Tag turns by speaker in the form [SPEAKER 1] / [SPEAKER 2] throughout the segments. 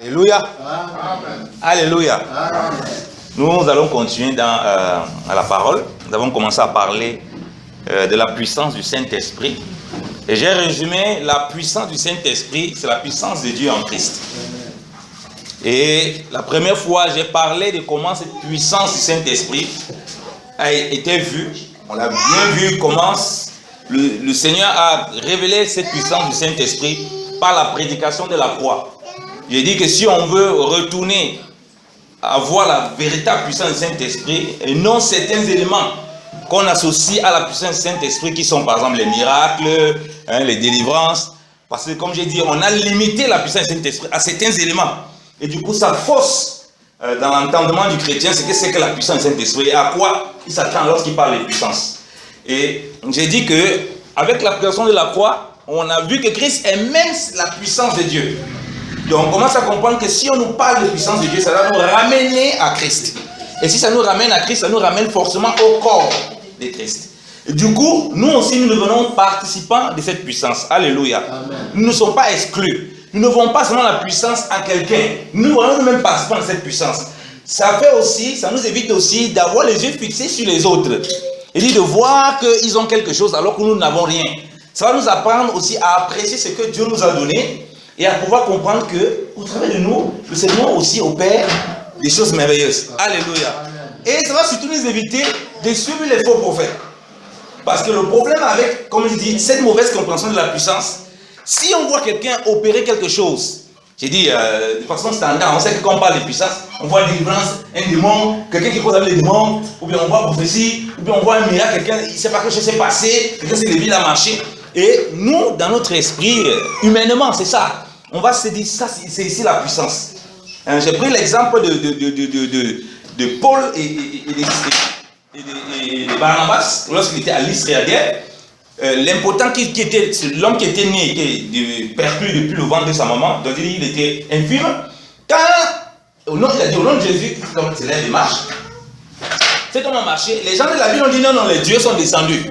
[SPEAKER 1] Alléluia.
[SPEAKER 2] Amen.
[SPEAKER 1] Alléluia.
[SPEAKER 2] Amen.
[SPEAKER 1] Nous allons continuer à la parole. Nous avons commencé à parler de la puissance du Saint-Esprit. Et j'ai résumé la puissance du Saint-Esprit, c'est la puissance de Dieu en Christ. Et la première fois, j'ai parlé de comment cette puissance du Saint-Esprit a été vue. On a bien vu comment le Seigneur a révélé cette puissance du Saint-Esprit par la prédication de la croix. J'ai dit que si on veut retourner à voir la véritable puissance du Saint-Esprit et non certains éléments qu'on associe à la puissance du Saint-Esprit qui sont par exemple les miracles, les délivrances, parce que comme j'ai dit, on a limité la puissance du Saint-Esprit à certains éléments et du coup ça fausse dans l'entendement du chrétien ce que c'est que la puissance du Saint-Esprit et à quoi il s'attend lorsqu'il parle de puissance. Et j'ai dit que avec l'application de la croix, on a vu que Christ est même la puissance de Dieu. Donc on commence à comprendre que si on nous parle de puissance de Dieu, ça va nous ramener à Christ. Et si ça nous ramène à Christ, ça nous ramène forcément au corps de Christ. Et du coup, nous aussi, nous devenons participants de cette puissance. Alléluia. Amen. Nous ne sommes pas exclus. Nous ne voyons pas seulement la puissance en quelqu'un. Nous voyons nous-mêmes participants de cette puissance. Ça fait aussi, ça nous évite aussi d'avoir les yeux fixés sur les autres. Et de voir qu'ils ont quelque chose alors que nous n'avons rien. Ça va nous apprendre aussi à apprécier ce que Dieu nous a donné. Et à pouvoir comprendre qu'au travers de nous, le Seigneur aussi opère des choses merveilleuses. Alléluia. Et ça va surtout nous éviter de suivre les faux prophètes. Parce que le problème avec, comme je dis, cette mauvaise compréhension de la puissance, si on voit quelqu'un opérer quelque chose, j'ai dit, de façon standard, on sait que quand on parle de puissance, on voit une délivrance, un démon, quelqu'un qui cause avec les démons, ou bien on voit prophétie, ou bien on voit un miracle, quelqu'un, il ne sait pas quelque chose s'est passé, quelqu'un s'est levé, il a marché. Et nous, dans notre esprit, humainement, c'est ça. On va se dire, ça, c'est ici la puissance. J'ai pris l'exemple de Paul et de Barnabas, lorsqu'il était à Lystre et à Derbe. L'important qui était, l'homme qui était né, qui était perclus depuis le ventre de sa maman, donc il était infirme. Quand, il a dit au nom de Jésus, comme c'est lève et marche, c'est comment marcher. Les gens de la Bible ont dit non, les dieux sont descendus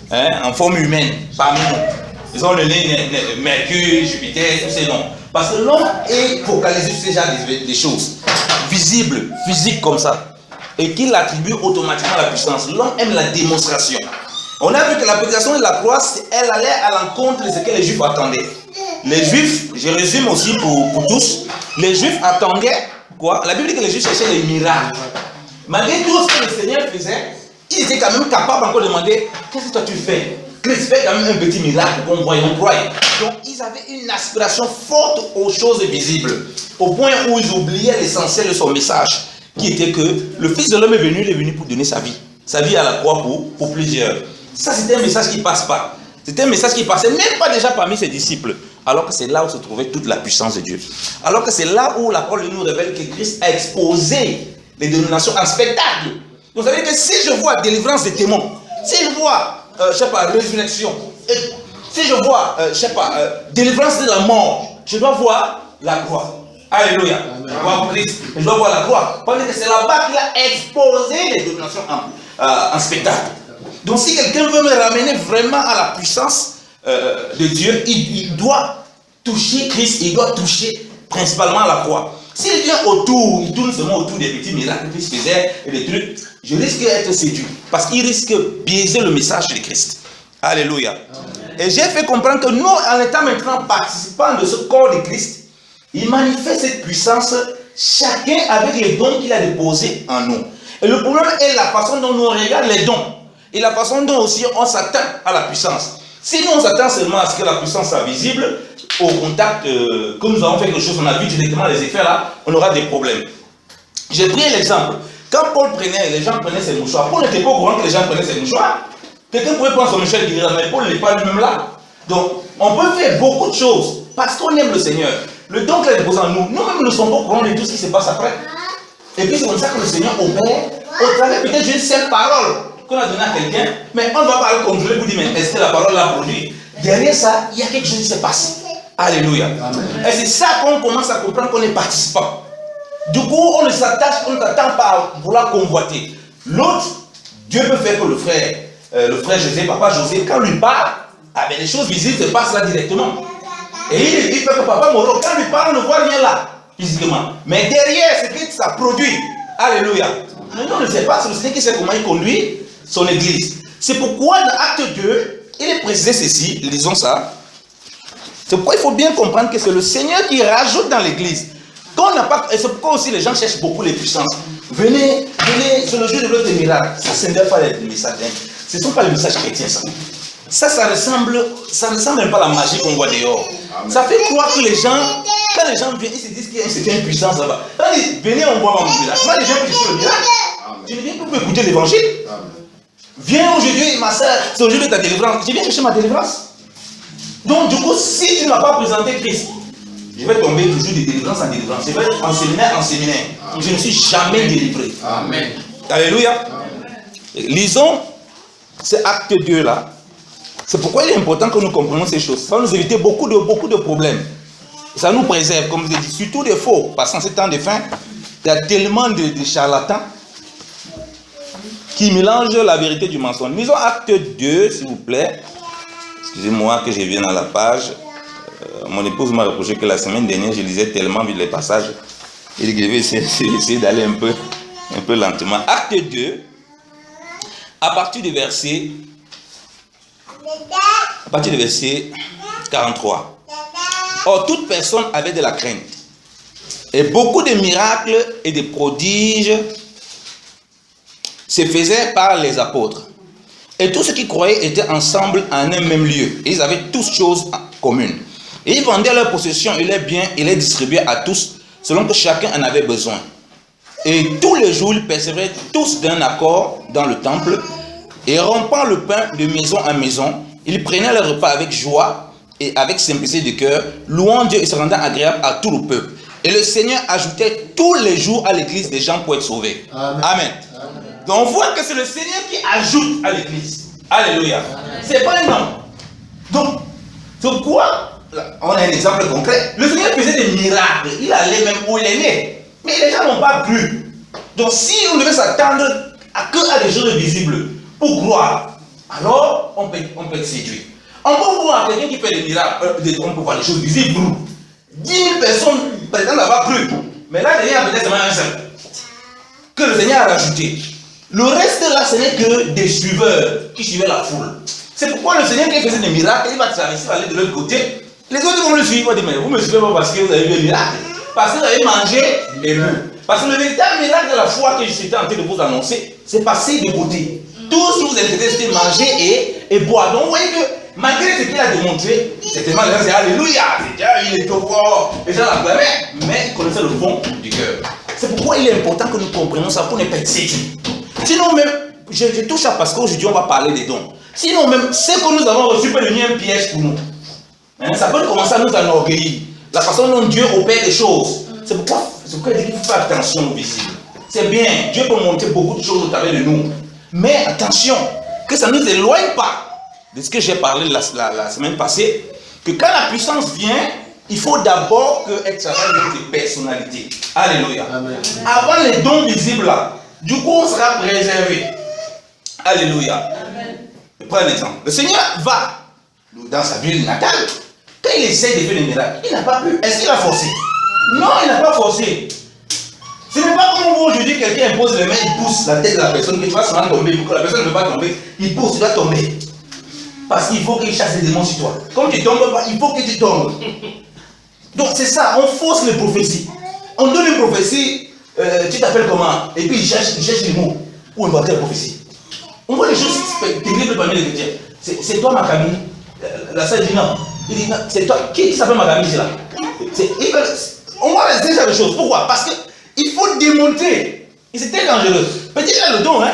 [SPEAKER 1] en forme humaine parmi nous. Ils ont le nez, Mercure, Jupiter, tous ces noms. Parce que l'homme est focalisé sur ces genres de choses visibles, physiques comme ça, et qu'il attribue automatiquement la puissance. L'homme aime la démonstration. On a vu que l'application de la croix, elle allait à l'encontre de ce que les Juifs attendaient. Les Juifs, je résume aussi pour tous, les Juifs attendaient quoi? La Bible dit que les Juifs cherchaient les miracles. Malgré tout ce que le Seigneur faisait, il était quand même capable encore de demander, qu'est-ce que toi tu fais? Christ fait quand même un petit miracle qu'on voit et on croit. Donc ils avaient une aspiration forte aux choses visibles, au point où ils oubliaient l'essentiel de son message, qui était que le Fils de l'homme est venu pour donner sa vie à la croix pour plusieurs. Ça c'était un message qui ne passe pas. C'était un message qui passait même pas déjà parmi ses disciples, alors que c'est là où se trouvait toute la puissance de Dieu. Alors que c'est là où la parole nous révèle que Christ a exposé les dénominations en spectacle. Donc ça veut dire que si je vois délivrance des démons, si je vois je sais pas, résurrection. Et si je vois, je sais pas, délivrance de la mort, je dois voir la croix. Alléluia. Je dois voir Christ, je dois voir la croix. Parce que c'est là-bas qu'il a exposé les dominations en spectacle. Donc si quelqu'un veut me ramener vraiment à la puissance de Dieu, il doit toucher Christ, il doit toucher principalement la croix. S'il vient autour, il tourne seulement autour des petits miracles qu'il faisait et des trucs, je risque d'être séduit. Parce qu'il risque de biaiser le message de Christ. Alléluia. Amen. Et j'ai fait comprendre que nous, en étant maintenant participants de ce corps de Christ, il manifeste cette puissance, chacun avec les dons qu'il a déposés en nous. Et le problème est la façon dont nous regardons les dons. Et la façon dont aussi on s'attend à la puissance. Si nous on s'attend seulement à ce que la puissance soit visible, au contact, comme nous avons fait quelque chose, on a vu directement les effets là, on aura des problèmes. J'ai pris l'exemple. Quand Paul prenait, les gens prenaient ses mouchoirs. Paul n'était pas au courant que les gens prenaient ses mouchoirs. Quelqu'un pouvait prendre son mouchoir et dire, mais Paul n'est pas lui-même là. Donc, on peut faire beaucoup de choses parce qu'on aime le Seigneur. Le don qu'il a déposé en nous, nous-mêmes nous ne sommes pas au courant de tout ce qui se passe après. Et puis c'est comme ça que le Seigneur opère au travers peut-être d'une seule parole qu'on a donnée à quelqu'un, mais on ne va pas le contrôler pour dire, mais est-ce que la parole l'a produit? Derrière ça, il y a quelque chose qui se passe. Alléluia. Amen. Et c'est ça qu'on commence à comprendre qu'on est participant. Du coup, on ne s'attache, on ne s'attend pas à vouloir convoiter. L'autre, Dieu peut faire que le frère José, papa José, quand lui parle, les choses visibles se passent là directement. Et il fait que papa Moro, quand lui parle, on ne voit rien là. physiquement. Mais derrière, ce que ça produit. Alléluia. Mais nous, on ne sait pas, c'est le Seigneur qui sait comment il conduit son église. C'est pourquoi dans Acte 2, il est précisé ceci, lisons ça. C'est pourquoi il faut bien comprendre que c'est le Seigneur qui rajoute dans l'église. Et c'est pourquoi aussi les gens cherchent beaucoup les puissances. Venez, c'est le jour de l'autre miracle. Ça ne pas les messages. Ce ne sont pas les messages chrétiens, ça. Ça ressemble même pas à la magie qu'on voit dehors. Amen. Ça fait croire que les gens, quand les gens viennent, ils se disent qu'il y a une certaine puissance là-bas. Quand ils disent, venez, on voit mon miracle. Moi, les gens qui cherchent le miracle, tu ne viens plus pour écouter l'évangile. Viens aujourd'hui, ma soeur, c'est aujourd'hui ta délivrance. Je viens chercher ma délivrance. Donc, du coup, si tu ne m'as pas présenté Christ, je vais tomber toujours de délivrance en délivrance. Je vais être en séminaire en séminaire. Je ne suis jamais délivré. Amen. Alléluia. Amen. Lisons ce acte 2 là. C'est pourquoi il est important que nous comprenions ces choses. Ça va nous éviter beaucoup de problèmes. Ça nous préserve, comme je dis, surtout des faux. Parce qu'en ces temps de fin, il y a tellement de charlatans qui mélangent la vérité du mensonge. Lisons acte 2, s'il vous plaît. Excusez-moi que je vienne à la page. Mon épouse m'a reproché que la semaine dernière, je lisais tellement vite les passages. Il dit que je vais essayer d'aller un peu lentement. Acte 2, à partir du verset 43. Or, toute personne avait de la crainte. Et beaucoup de miracles et de prodiges se faisaient par les apôtres. Et tous ceux qui croyaient étaient ensemble en un même lieu. Et ils avaient toutes choses communes. Et ils vendaient leurs possessions et leurs biens et les distribuaient à tous, selon que chacun en avait besoin. Et tous les jours, ils persévéraient tous d'un accord dans le temple, et rompant le pain de maison en maison, ils prenaient leur repas avec joie et avec simplicité de cœur, louant Dieu et se rendant agréable à tout le peuple. Et le Seigneur ajoutait tous les jours à l'église des gens pour être sauvés. Amen. Amen. Donc on voit que c'est le Seigneur qui ajoute à l'église. Alléluia. C'est pas un homme. Donc, c'est pourquoi, on a un exemple concret. Le Seigneur faisait des miracles. Il allait même où il est né. Mais les gens n'ont pas cru. Donc si on devait s'attendre à des choses visibles pour croire, alors on peut être séduit. On peut voir quelqu'un qui fait des miracles, on peut voir des choses visibles. 10 000 personnes prétendent avoir cru. Mais là, derrière, peut-être seulement un seul. Que le Seigneur a rajouté. Le reste là, ce n'est que des suiveurs qui suivaient la foule. C'est pourquoi le Seigneur qui faisait des miracles, il va traverser, aller de l'autre côté. Les autres vont le suivre, vont dire, mais vous me suivez pas parce que vous avez vu un miracle. Parce que vous avez mangé et bu. Parce que le véritable miracle de la foi que j'étais en train de vous annoncer, c'est passer de beauté. Tout ce qui vous intéresse, c'est manger et boire. Donc vous voyez que malgré ce qu'il a démontré, certainement les gens disaient Alléluia, il est trop fort. Les gens l'acclamaient, mais ils connaissaient le fond du cœur. C'est pourquoi il est important que nous comprenions ça pour ne pas être séduits. Sinon même, je touche à parce qu'aujourd'hui on va parler des dons. Sinon même, ce que nous avons reçu peut devenir un piège pour nous. Ça peut commencer à nous enorgueillir. La façon dont Dieu opère les choses. C'est pourquoi il dit qu'il faut faire attention aux visibles. C'est bien, Dieu peut montrer beaucoup de choses au travers de nous. Mais attention, que ça ne nous éloigne pas de ce que j'ai parlé la semaine passée, que quand la puissance vient, il faut d'abord être avec notre personnalité. Alléluia. Amen. Avant les dons visibles là, du coup on sera préservé. Alléluia. Amen. Je prends un exemple. Le Seigneur va dans sa ville natale. Quand il essaie de faire des miracles, il n'a pas pu. Est-ce qu'il a forcé? Non, il n'a pas forcé. Ce n'est pas comme vous aujourd'hui, quelqu'un impose les mains, il pousse la tête de la personne, qui va seulement tomber. Pour que la personne ne veut pas tomber, il pousse, il va tomber. Parce qu'il faut qu'il chasse les démons sur toi. Comme tu ne tombes pas, il faut que tu tombes. Donc c'est ça, on force les prophéties. On donne une prophétie, tu t'appelles comment? Et puis il cherche les mots pour inventer la prophétie. On voit les choses terribles parmi les chrétiens. C'est toi ma Camille. La sœur dit non. Il dit non, c'est toi. Qui s'appelle ma Camille là? On voit ces genre de choses. Pourquoi? Parce qu'il faut démontrer. Et c'est très dangereux. Peut-être qu'il a le don, hein.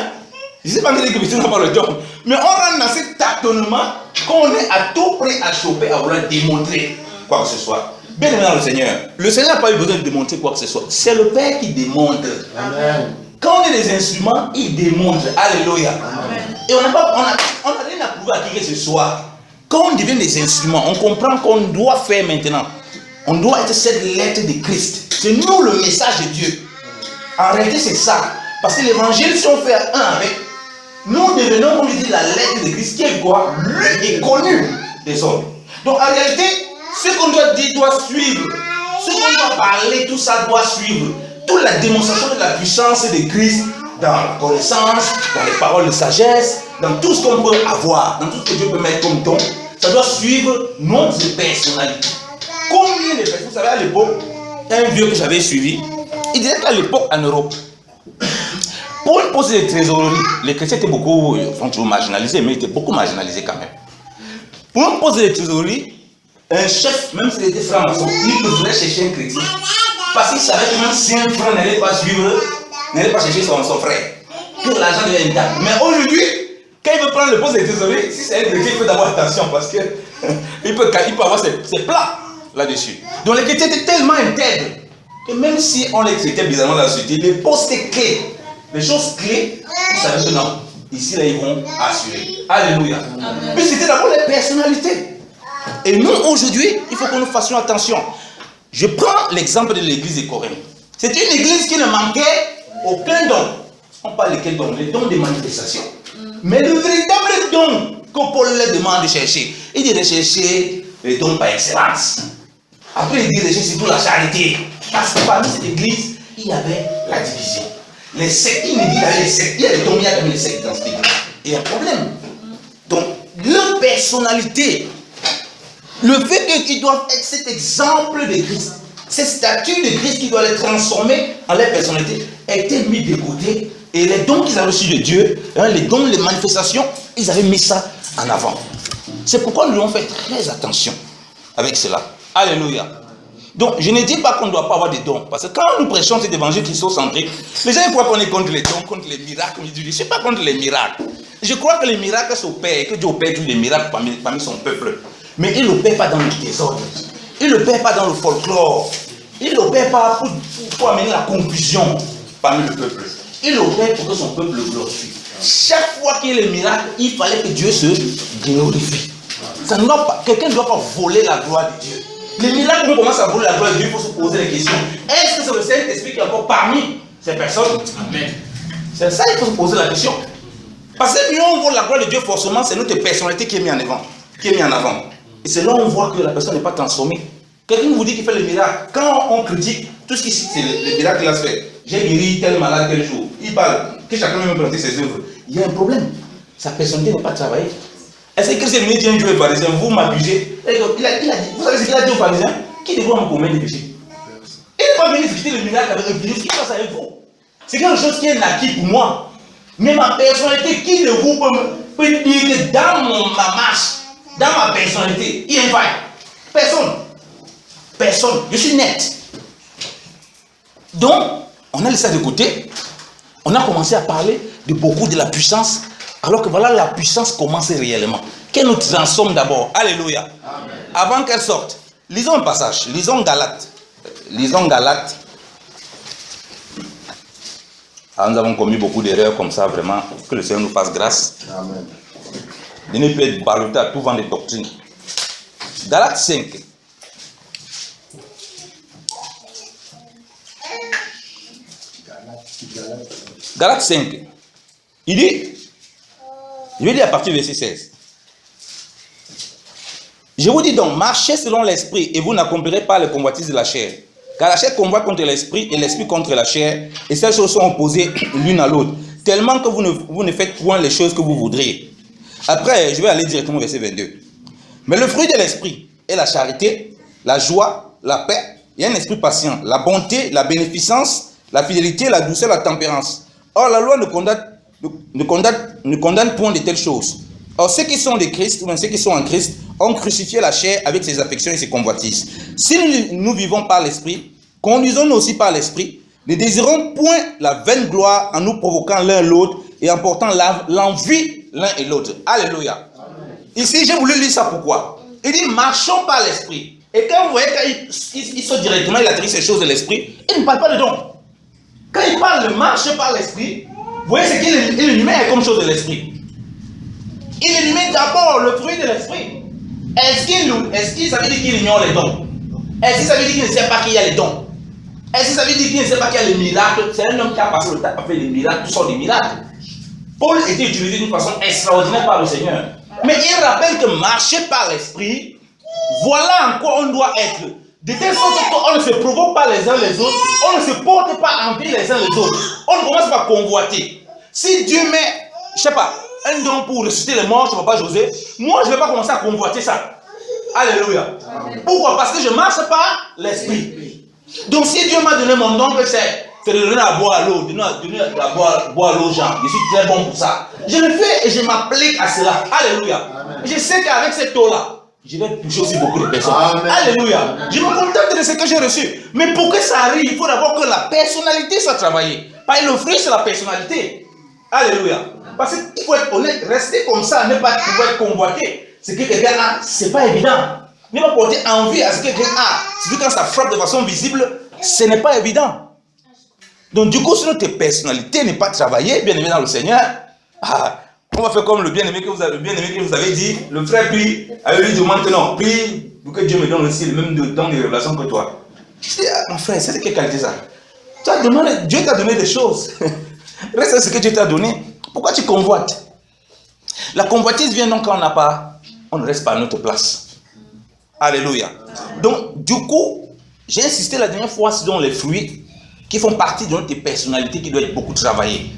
[SPEAKER 1] Je ne sais pas que les chrétiens n'ont pas le don. Mais on rentre dans cet tâtonnement qu'on est à tout prêt à choper, à vouloir démontrer quoi que ce soit. Bien évidemment le Seigneur. Le Seigneur n'a pas eu besoin de démontrer quoi que ce soit. C'est le Père qui démontre. Amen. Quand on est des instruments, il démontre. Alléluia. Amen. Et on n'a rien à prouver à qui que ce soit. Quand on devient des instruments, on comprend qu'on doit faire maintenant. On doit être cette lettre de Christ. C'est nous le message de Dieu. En réalité, c'est ça. Parce que l'évangile, si on fait un avec, nous devenons, comme je dis, la lettre de Christ qui est quoi? Lu et connu des hommes. Donc en réalité, ce qu'on doit dire doit suivre Ce qu'on doit parler, tout ça doit suivre. Toute la démonstration de la puissance de Christ dans la connaissance, dans les paroles de sagesse, dans tout ce qu'on peut avoir, dans tout ce que Dieu peut mettre comme don, ça doit suivre notre personnalité. Combien de personnes, vous savez, à l'époque, un vieux que j'avais suivi, il disait qu'à l'époque, en Europe, pour une poste de trésorerie, les chrétiens étaient beaucoup, sont toujours marginalisés, mais ils étaient beaucoup marginalisés quand même. Pour une poste de trésorerie, un chef, même s'il était franc-maçon, il devrait chercher un chrétien. Parce qu'il savait que même si un frère n'allait pas suivre, n'allait pas chercher son frère, que l'argent devait être intact. Mais aujourd'hui, quand il veut prendre le poste de trésorerie, si c'est un chrétien, il faut d'abord attention parce que il peut avoir ses plans là-dessus. Donc les chrétiens étaient tellement intègres que même si on les traitait bizarrement dans la société, les postes clés, les choses clés, vous savez que non, ici là ils vont assurer. Alléluia. Mais c'était d'abord les personnalités. Et nous aujourd'hui, il faut que nous fassions attention. Je prends l'exemple de l'église de Corinthe. C'était une église qui ne manquait aucun don. On parle de quel don? Les dons de manifestation. Mais le véritable don que Paul leur demande de chercher, il dit de chercher les dons par excellence. Après, il dit de chercher surtout la charité. Parce que parmi cette église, il y avait la division. Les sectes, il me dit qu'il y avait les sectes. Il y a des dons, il y a comme les sectes dans cette église. Il y a un problème. Donc, leur personnalité, le fait qu'ils doivent être cet exemple de Christ, cette statue de Christ qui doit les transformer en leur personnalité, a été mis de côté. Et les dons qu'ils avaient reçus de Dieu, les dons, les manifestations, ils avaient mis ça en avant. C'est pourquoi nous devons faire très attention avec cela. Alléluia. Donc, je ne dis pas qu'on ne doit pas avoir des dons. Parce que quand nous prêchons cet évangile christocentrique, les gens croient qu'on est contre les dons, contre les miracles. Je ne suis pas contre les miracles. Je crois que les miracles s'opèrent et que Dieu opère tous les miracles parmi son peuple. Mais il ne l'opère pas dans le désordre. Il ne l'opère pas dans le folklore. Il ne l'opère pas pour amener la confusion parmi le peuple. Il l'opère pour que son peuple le glorifie. Chaque fois qu'il y a les miracles, il fallait que Dieu se glorifie. Quelqu'un ne doit pas voler la gloire de Dieu. Les miracles, on commence à voler la gloire de Dieu, il faut se poser la question. Est-ce que c'est le Saint-Esprit qui est encore parmi ces personnes? Amen. C'est ça qu'il faut se poser la question. Parce que mieux on vole la gloire de Dieu, forcément, c'est notre personnalité qui est mise en avant. Et c'est là où on voit que la personne n'est pas transformée. Quelqu'un vous dit qu'il fait le miracle. Quand on critique, tout ce qui cite, c'est le miracle qu'il a fait. J'ai guéri tel malade tel jour. Il parle, que chacun peut présenter ses œuvres. Il y a un problème. Sa personnalité n'est pas travaillée. Est-ce que c'est venu dire un Dieu pharisien, vous m'abusez? Il a dit, vous savez ce qu'il a dit aux pharisiens? Qui devrait me commettre des péchés? Il n'est pas venu visiter le miracle avec un virus. Ce qui passe avec vous, c'est quelque chose qui est naquis pour moi. Mais ma personnalité, qui de vous peut dire que dans ma marche, dans ma personnalité, il y a une faille? Personne. Personne. Je suis net. Donc, on a laissé ça de côté. On a commencé à parler de beaucoup de la puissance. Alors que voilà, la puissance commence réellement. Qu'elle nous transforme d'abord. Alléluia. Amen. Avant qu'elle sorte. Lisons un passage. Lisons Galates. Alors, nous avons commis beaucoup d'erreurs comme ça, vraiment. Que le Seigneur nous fasse grâce. Amen. De ne pas être ballotté à tout vent de doctrine. Galates 5. Galates 5. Il dit, je vais lire à partir du verset 16. Je vous dis donc, marchez selon l'esprit et vous n'accomplirez pas les convoitises de la chair. Car la chair combat contre l'esprit et l'esprit contre la chair, et ces choses sont opposées l'une à l'autre, tellement que vous ne faites point les choses que vous voudriez. Après, je vais aller directement au verset 22. Mais le fruit de l'esprit est la charité, la joie, la paix, et un esprit patient, la bonté, la bénéficence, la fidélité, la douceur, la tempérance. Or, la loi ne condamne point de telles choses. Or, ceux qui sont de Christ, ou bien ceux qui sont en Christ, ont crucifié la chair avec ses affections et ses convoitises. Si nous vivons par l'esprit, conduisons-nous aussi par l'esprit, ne désirons point la vaine gloire en nous provoquant l'un l'autre et en portant l'envie l'un et l'autre. Alléluia. Amen. Ici, j'ai voulu lire ça pourquoi? Il dit, marchons par l'esprit. Et quand vous voyez qu'il sort directement, il atterrit ces choses de l'esprit, il ne parle pas de dons. Quand il parle de marcher par l'esprit, vous voyez ce qu'il énumère comme chose de l'esprit. Il énumère d'abord le fruit de l'esprit. Est-ce qu'il ça veut dire qu'il ignore les dons? Est-ce que ça veut dire qu'il ne sait pas qu'il y a les dons? Est-ce que ça veut dire qu'il ne sait pas qu'il y a les miracles? C'est un homme qui a passé le temps à faire des miracles, tout sortes de miracles. Paul était utilisé d'une façon extraordinaire par le Seigneur. Mais il rappelle que marcher par l'esprit, voilà en quoi on doit être. De telle sorte qu'on ne se provoque pas les uns les autres, on ne se porte pas envie les uns les autres. On commence par convoiter. Si Dieu met, je sais pas, un don pour ressusciter les morts, je ne vais pas José, moi je ne vais pas commencer à convoiter ça. Alléluia. Amen. Pourquoi? Parce que je marche par l'esprit. Donc si Dieu m'a donné mon don, c'est de donner à boire à l'eau, donner à boire à l'eau aux gens. Je suis très bon pour ça. Je le fais et je m'applique à cela. Alléluia. Amen. Je sais qu'avec cette eau-là, je vais toucher aussi beaucoup de personnes. Amen. Alléluia. Amen. Je me contente de ce que j'ai reçu. Mais pour que ça arrive, il faut d'abord que la personnalité soit travaillée. Pas le fruit, c'est la personnalité. Alléluia. Parce qu'il faut être honnête, rester comme ça, ne pas pouvoir être convoité. Ce que quelqu'un a, ce n'est pas évident. Ne pas porter envie à ce que quelqu'un a. C'est quand ça frappe de façon visible, ce n'est pas évident. Donc du coup, si notre personnalité n'est pas travaillée, bien aimé dans le Seigneur, on va faire comme le bien-aimé que vous avez dit, le frère prie, avec lui demande non, prie pour que Dieu me donne aussi le même don de révélation que toi. Je dis, mon frère, c'est de quelle qualité ça? Dieu t'a donné des choses. Reste à ce que Dieu t'a donné. Pourquoi tu convoites? La convoitise vient donc quand on n'a pas, on ne reste pas à notre place. Alléluia. Donc, du coup, j'ai insisté la dernière fois sur les fruits qui font partie de notre personnalité qui doit être beaucoup travaillée.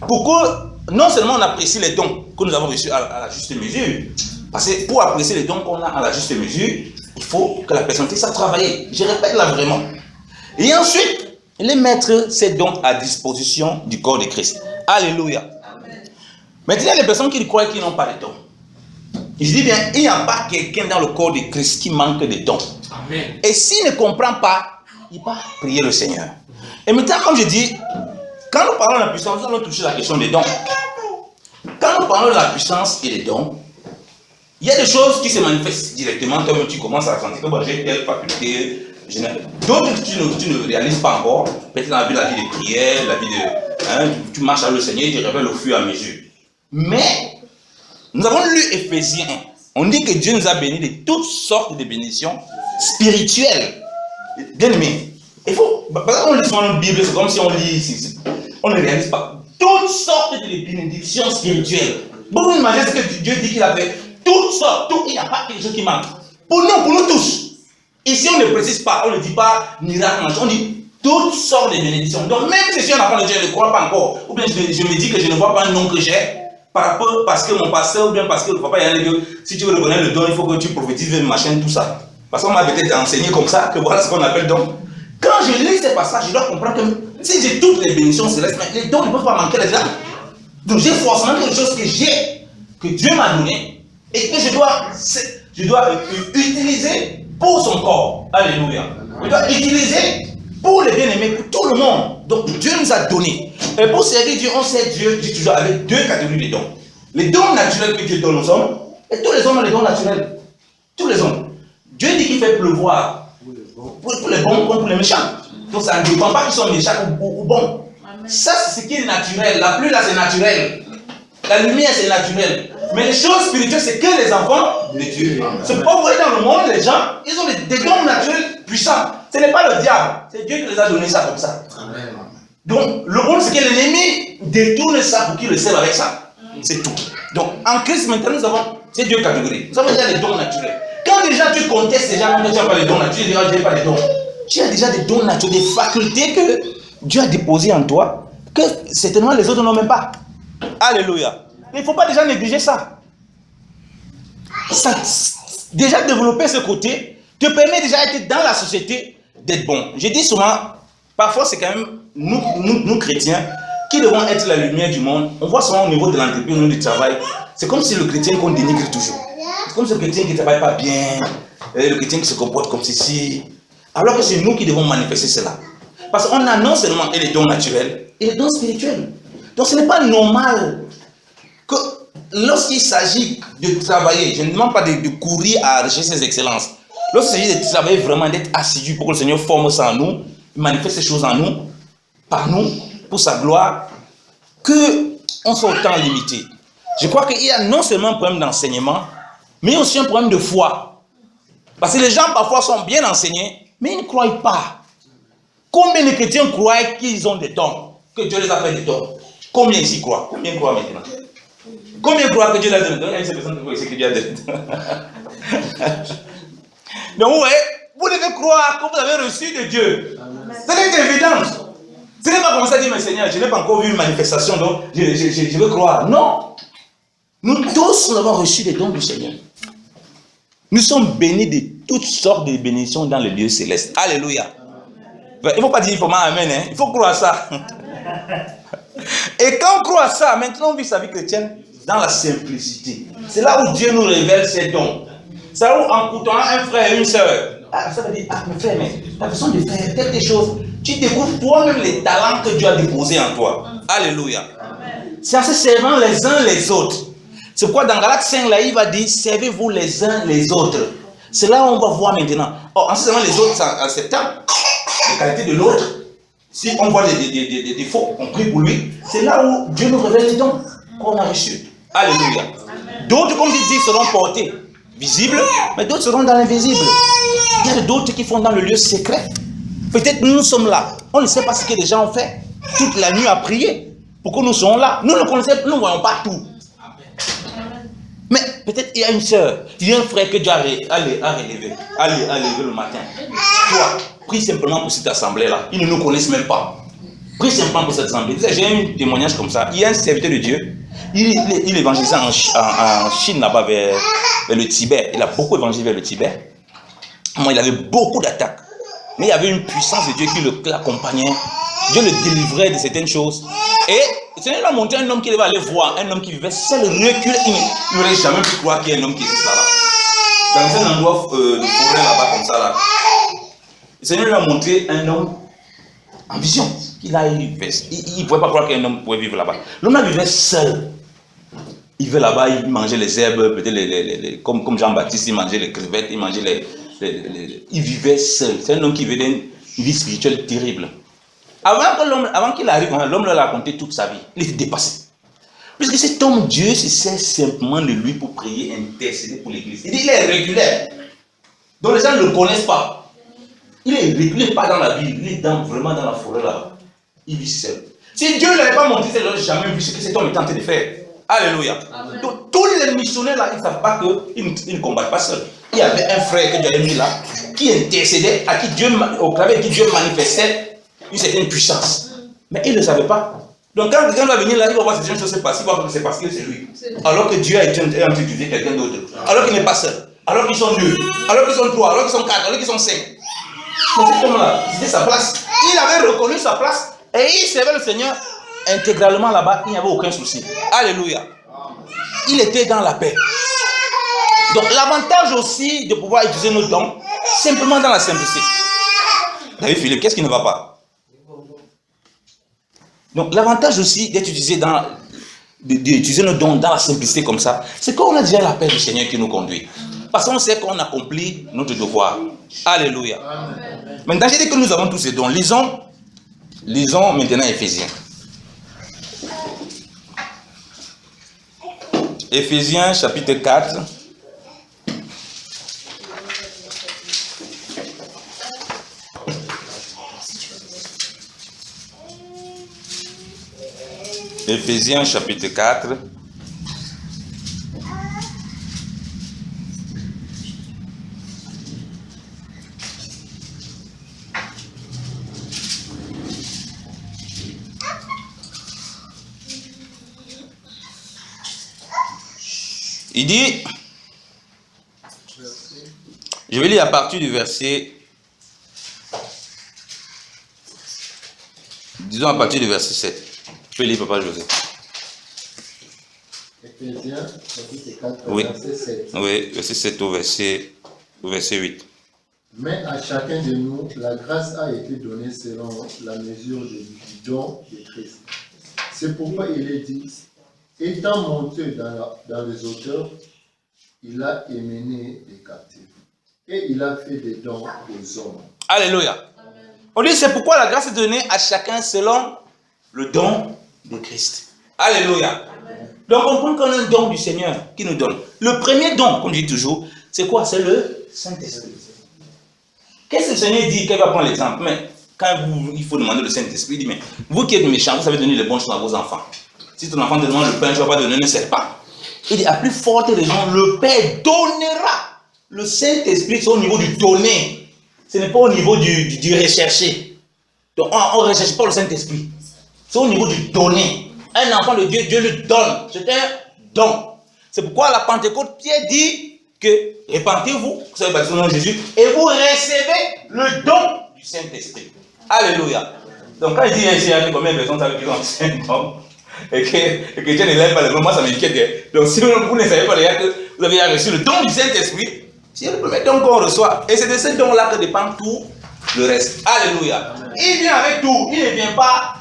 [SPEAKER 1] Pour que, non seulement on apprécie les dons que nous avons reçus à la juste mesure, parce que pour apprécier les dons qu'on a à la juste mesure, il faut que la personnalité soit travaillée. Je répète là vraiment. Et ensuite, les mettre ces dons à disposition du corps de Christ. Alléluia. Amen. Maintenant, il y a les personnes qui croient qu'ils n'ont pas de dons. Je dis bien, il n'y a pas quelqu'un dans le corps de Christ qui manque de dons. Amen. Et s'il ne comprend pas, il va prier le Seigneur. Et maintenant, comme je dis, quand nous parlons de la puissance, nous allons toucher la question des dons. Quand nous parlons de la puissance et des dons, il y a des choses qui se manifestent directement. Toi-même, tu commences à sentir que bon, j'ai telle faculté. D'autres tu ne réalises pas encore. Peut-être dans la vie de prière, la vie de... tu marches avec le Seigneur, il te révèle au fur et à mesure. Mais, nous avons lu Éphésiens 1. On dit que Dieu nous a bénis de toutes sortes de bénédictions spirituelles. Bien aimé, il faut... Parce qu'on lit souvent notre Bible, c'est comme si on lit ici. On ne réalise pas. Toutes sortes de bénédictions spirituelles. Beaucoup d'imaginer ce que Dieu dit qu'il a fait. Toutes sortes, il n'y a pas quelque chose qui manque. Pour nous tous. Ici, on ne précise pas, on ne dit pas miracle, on dit toutes sortes de bénédictions. Donc, même si on apprend le Dieu, je ne crois pas encore, ou bien je me dis que je ne vois pas un nom que j'ai, par rapport, parce que mon pasteur, ou bien parce que le papa, il y a un Dieu, si tu veux reconnaître le don, il faut que tu prophétises, machin, tout ça. Parce qu'on m'a peut-être enseigné comme ça, que voilà ce qu'on appelle don. Quand je lis ces passages, je dois comprendre que si j'ai toutes les bénédictions célestes, les dons ne peuvent pas manquer les âmes. Donc, j'ai forcément quelque chose que j'ai, que Dieu m'a donné, et que je dois utiliser pour son corps. Alléluia. Il doit utiliser pour les bien-aimés, pour tout le monde. Donc Dieu nous a donné. Et pour servir Dieu, on sert Dieu, dit toujours, avec deux catégories de dons. Les dons naturels que Dieu donne aux hommes, et tous les hommes ont les dons naturels. Tous les hommes. Dieu dit qu'il fait pleuvoir pour les bons comme pour les méchants. Donc ça ne dépend pas qu'ils sont méchants ou bons. Ça, c'est ce qui est naturel. La pluie, là, c'est naturel. La lumière, c'est naturel. Mais les choses spirituelles, c'est que les enfants de Dieu. C'est pas vrai dans le monde, les gens, ils ont des dons naturels puissants. Ce n'est pas le diable, c'est Dieu qui les a donné ça comme ça. Amen. Donc, le monde, c'est que l'ennemi détourne ça pour qu'il le serve avec ça. C'est tout. Donc, en Christ, maintenant, nous avons ces deux catégories. Nous avons déjà des dons naturels. Quand déjà tu contestes déjà, quand tu n'as pas les dons naturels, tu dis, je n'ai pas les dons. Tu as déjà des dons naturels, des facultés que Dieu a déposées en toi, que certainement les autres n'ont même pas. Alléluia. Il ne faut pas déjà négliger ça. Déjà développer ce côté te permet déjà d'être dans la société, d'être bon. Je dis souvent, parfois c'est quand même nous chrétiens qui devons être la lumière du monde. On voit souvent au niveau de l'entreprise, au niveau du travail, c'est comme si le chrétien qu'on dénigre toujours. C'est comme si le chrétien qui ne travaille pas bien, le chrétien qui se comporte comme ceci. Alors que c'est nous qui devons manifester cela. Parce qu'on a non seulement les dons naturels, et les dons spirituels. Donc ce n'est pas normal que lorsqu'il s'agit de travailler, je ne demande pas de courir à rechercher ses excellences. Lorsqu'il s'agit de travailler vraiment, d'être assidu pour que le Seigneur forme ça en nous, manifeste ces choses en nous, par nous, pour sa gloire, qu'on soit autant limité. Je crois qu'il y a non seulement un problème d'enseignement, mais aussi un problème de foi. Parce que les gens parfois sont bien enseignés, mais ils ne croient pas. Combien de chrétiens croient qu'ils ont des dons, que Dieu les a fait des dons? Combien ici croient? Combien croient maintenant? Combien croient que Dieu les a donné? Il y a une personne qui croit ici que Dieu a donné. Donc vous voyez, vous vous devez croire que vous avez reçu de Dieu. C'est une évidence. Ce n'est pas comme ça dire, mais Seigneur, je n'ai pas encore vu une manifestation, donc je veux croire. Non. Nous tous, nous avons reçu des dons du Seigneur. Nous sommes bénis de toutes sortes de bénédictions dans le lieu céleste. Alléluia. Il ne faut pas dire, il faut amen, hein. Il faut croire ça. Et quand on croit à ça, maintenant on vit sa vie chrétienne dans la simplicité. C'est là où Dieu nous révèle ses dons. C'est là où en écoutant un frère et une soeur, ça veut dire, mon frère, mais la façon de faire quelque chose, tu découvres toi-même les talents que Dieu a déposés en toi. Alléluia. C'est en se servant les uns les autres. C'est pourquoi dans Galates 5, là, il va dire, servez-vous les uns les autres. C'est là où on va voir maintenant. En se servant les autres, en acceptant les qualités de l'autre, si on voit des défauts, on prie pour lui, c'est là où Dieu nous révèle les dons qu'on a reçus. Alléluia. D'autres, comme il dit, seront portés visibles, mais d'autres seront dans l'invisible. Il y a d'autres qui font dans le lieu secret. Peut-être nous sommes là. On ne sait pas ce que les gens ont fait toute la nuit à prier pour que nous soyons là. Nous ne connaissons pas, nous ne voyons pas tout. Mais peut-être il y a une soeur, il y a un frère que Dieu a relevé. Allez le matin. Toi, prie simplement pour cette assemblée-là. Ils ne nous connaissent même pas. Prie simplement pour cette assemblée. J'ai un témoignage comme ça. Il y a un serviteur de Dieu. Il évangélisait en Chine, là-bas, vers le Tibet. Il a beaucoup évangélisé vers le Tibet. Moi, il avait beaucoup d'attaques. Mais il y avait une puissance de Dieu qui l'accompagnait. Dieu le délivrait de certaines choses. Et le Seigneur a montré un homme qui devait aller voir, un homme qui vivait seul, recul. Il n'aurait jamais pu croire qu'il y a un homme qui existe là. Dans un endroit de forêt là-bas, comme ça, là. Le Seigneur lui a montré un homme en vision. Il ne pouvait pas croire qu'un homme pouvait vivre là-bas. L'homme vivait seul. Il vivait là-bas, il mangeait les herbes, peut-être comme Jean-Baptiste, il mangeait les crevettes, il mangeait il vivait seul. C'est un homme qui vivait une vie spirituelle terrible. Avant qu'il arrive, l'homme leur a raconté toute sa vie. Il était dépassé. Puisque cet homme, Dieu se sert simplement de lui pour prier, intercéder pour l'église. Il dit, il est régulaire. Donc les gens ne le connaissent pas. Il est régulaire, pas dans la Bible, il est vraiment dans la forêt là-bas. Il vit seul. Si Dieu ne l'avait pas montré, il n'aurait jamais vu ce que cet homme est tenté de faire. Alléluia. Donc, tous les missionnaires là, ils ne savent pas qu'ils ne combattent pas seuls. Il y avait un frère que Dieu avait mis là, qui intercédait, au travers de qui Dieu manifestait une certaine puissance. Mais il ne le savait pas. Donc quand quelqu'un va venir là, il va voir cette chose se passer, il va voir que c'est parce que c'est lui. Alors que Dieu a été en train d'utiliser quelqu'un d'autre. Alors qu'il n'est pas seul. Alors qu'ils sont deux. Alors qu'ils sont trois. Alors qu'ils sont quatre. Alors qu'ils sont cinq. Mais cet homme-là, c'était sa place. Il avait reconnu sa place et il servait le Seigneur intégralement là-bas. Il n'y avait aucun souci. Alléluia. Il était dans la paix. Donc l'avantage aussi de pouvoir utiliser nos dons, simplement dans la simplicité. David Philippe, qu'est-ce qui ne va pas? Donc l'avantage aussi d'utiliser nos dons dans la simplicité comme ça, c'est qu'on a déjà la paix du Seigneur qui nous conduit. Parce qu'on sait qu'on accomplit notre devoir. Alléluia. Amen. Maintenant, j'ai dit que nous avons tous ces dons. Lisons maintenant Éphésiens. Éphésiens chapitre 4. Éphésiens chapitre 4. Il dit, je vais lire à partir du verset, disons à partir du verset 7. Tu peux lire, Papa José.
[SPEAKER 2] Éphésiens, chapitre 4,
[SPEAKER 1] oui.
[SPEAKER 2] Verset 7.
[SPEAKER 1] Oui, verset 7 au verset 8.
[SPEAKER 2] Mais à chacun de nous, la grâce a été donnée selon la mesure du don de Christ. C'est pourquoi il est dit, étant monté dans les hauteurs, il a émené les captifs. Et il a fait des dons aux hommes.
[SPEAKER 1] Alléluia. Amen. On dit, c'est pourquoi la grâce est donnée à chacun selon le don de Christ. Alléluia. Amen. Donc on comprend qu'on a un don du Seigneur qui nous donne. Le premier don, comme je dis toujours, c'est quoi? C'est le Saint-Esprit. Qu'est-ce que le Seigneur dit? Qu'il va prendre l'exemple. Mais quand il faut demander le Saint-Esprit, il dit, mais vous qui êtes méchants, vous savez donner les bonnes choses à vos enfants. Si ton enfant te demande le pain, tu ne vas pas donner, ne sert pas. Il dit, à plus forte raison, le Père donnera. Le Saint-Esprit, c'est au niveau du donner. ce n'est pas au niveau du recherché. Donc, on ne recherche pas le Saint-Esprit. C'est au niveau du donné. Un enfant de Dieu, Dieu le donne. C'est un don. C'est pourquoi à la Pentecôte, Pierre dit que répentez-vous, vous savez baptisé au nom de Jésus, et vous recevez le don du Saint-Esprit. Alléluia. Donc quand je dis ainsi, il y a combien de personnes savent qu'ils ont un don et que Dieu ne lève pas le nom, moi ça m'inquiète. Donc si vous ne savez pas déjà que vous avez reçu le don du Saint-Esprit, c'est le premier don qu'on reçoit. Et c'est de ce don-là que dépend tout le reste. Alléluia. Il vient avec tout. Il ne vient pas.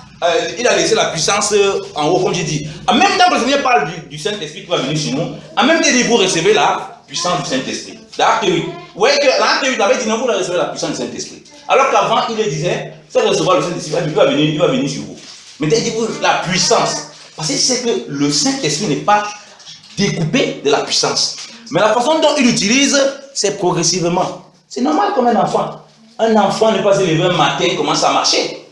[SPEAKER 1] Il a laissé la puissance en haut, comme j'ai dit. En même temps que le Seigneur parle du Saint-Esprit qui va venir sur nous, en même temps, vous recevez la puissance du Saint-Esprit. L'acte 8. Vous voyez que l'acte 8 avait dit non, vous recevez la puissance du Saint-Esprit. Alors qu'avant, il le disait, c'est recevoir le Saint-Esprit, il va venir sur vous. Mais il dit vous la puissance. Parce que c'est que le Saint-Esprit n'est pas découpé de la puissance. Mais la façon dont il l'utilise, c'est progressivement. C'est normal comme un enfant. Un enfant n'est pas se lever un matin et commence à marcher.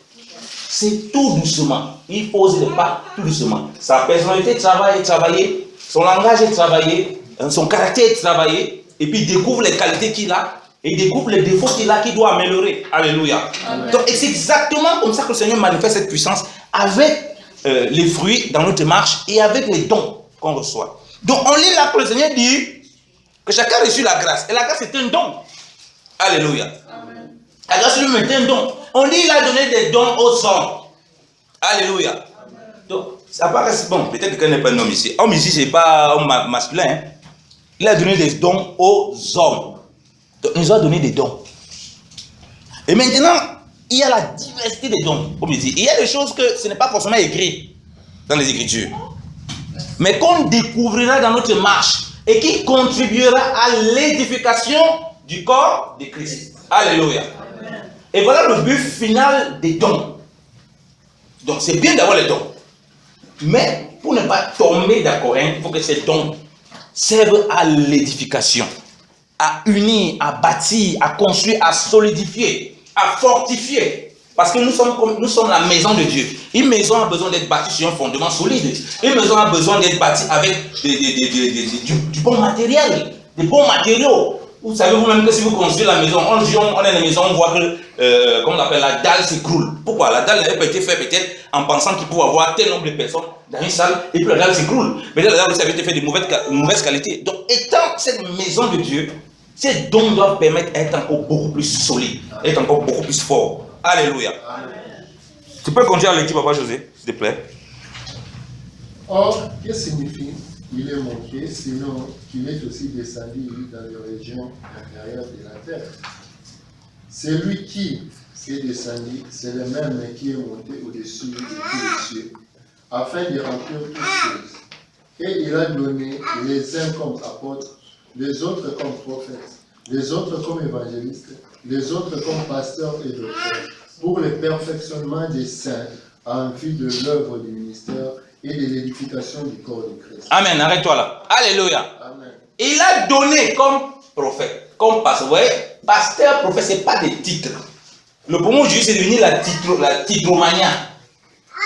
[SPEAKER 1] C'est tout doucement. Il pose les pas tout doucement. Sa personnalité est travaillée, son langage est travaillé, son caractère est travaillé, et puis il découvre les qualités qu'il a, et il découvre les défauts qu'il a, qu'il doit améliorer. Alléluia. Donc, et c'est exactement comme ça que le Seigneur manifeste cette puissance avec les fruits dans notre marche et avec les dons qu'on reçoit. Donc, on lit là que le Seigneur dit que chacun a reçu la grâce. Et la grâce est un don. Alléluia. Amen. La grâce lui est un don. On dit qu'il a donné des dons aux hommes. Alléluia. Amen. Donc, ça paraît bon. Peut-être qu'il n'est pas un homme ici. Homme ici, ce n'est pas homme masculin. Hein. Il a donné des dons aux hommes. Donc, il nous a donné des dons. Et maintenant, il y a la diversité des dons. Comme je dis, il y a des choses que ce n'est pas forcément écrit dans les Écritures. Mais qu'on découvrira dans notre marche et qui contribuera à l'édification du corps de Christ. Alléluia. Amen. Et voilà le but final des dons. Donc c'est bien d'avoir les dons. Mais pour ne pas tomber d'accord, il faut que ces dons servent à l'édification, à unir, à bâtir, à construire, à solidifier, à fortifier. Parce que nous sommes la maison de Dieu. Une maison a besoin d'être bâtie sur un fondement solide. Une maison a besoin d'être bâtie avec du bon matériel, des bons matériaux. Vous savez vous-même que si vous construisez la maison, on est dans la maison, on voit que, comme on l'appelle, la dalle s'écroule. Pourquoi? La dalle n'avait pas été faite peut-être en pensant qu'il pouvait avoir tel nombre de personnes dans une salle et puis la dalle s'écroule. Mais la dalle aussi avait été faite de mauvaise qualité. Donc, étant cette maison de Dieu, ces dons doivent permettre d'être encore beaucoup plus solide, d'être encore beaucoup plus fort. Alléluia. Amen. Tu peux continuer à l'équipe, Papa José, s'il te plaît.
[SPEAKER 2] Or, que signifie il est monté, sinon qu'il est aussi descendu dans les régions intérieures de la terre? C'est lui qui est descendu, c'est le même qui est monté au-dessus de tous les cieux, afin de remplir toutes choses. Et il a donné les uns comme apôtres, les autres comme prophètes, les autres comme évangélistes, les autres comme pasteurs et docteurs, pour le perfectionnement des saints, en vue de l'œuvre du ministère et de l'édification du corps de Christ.
[SPEAKER 1] Amen, arrête-toi là. Alléluia. Amen. Il a donné comme prophète, comme pasteur. Vous voyez, pasteur, prophète, ce n'est pas des titres. Le premier Jésus, c'est devenu la titromania.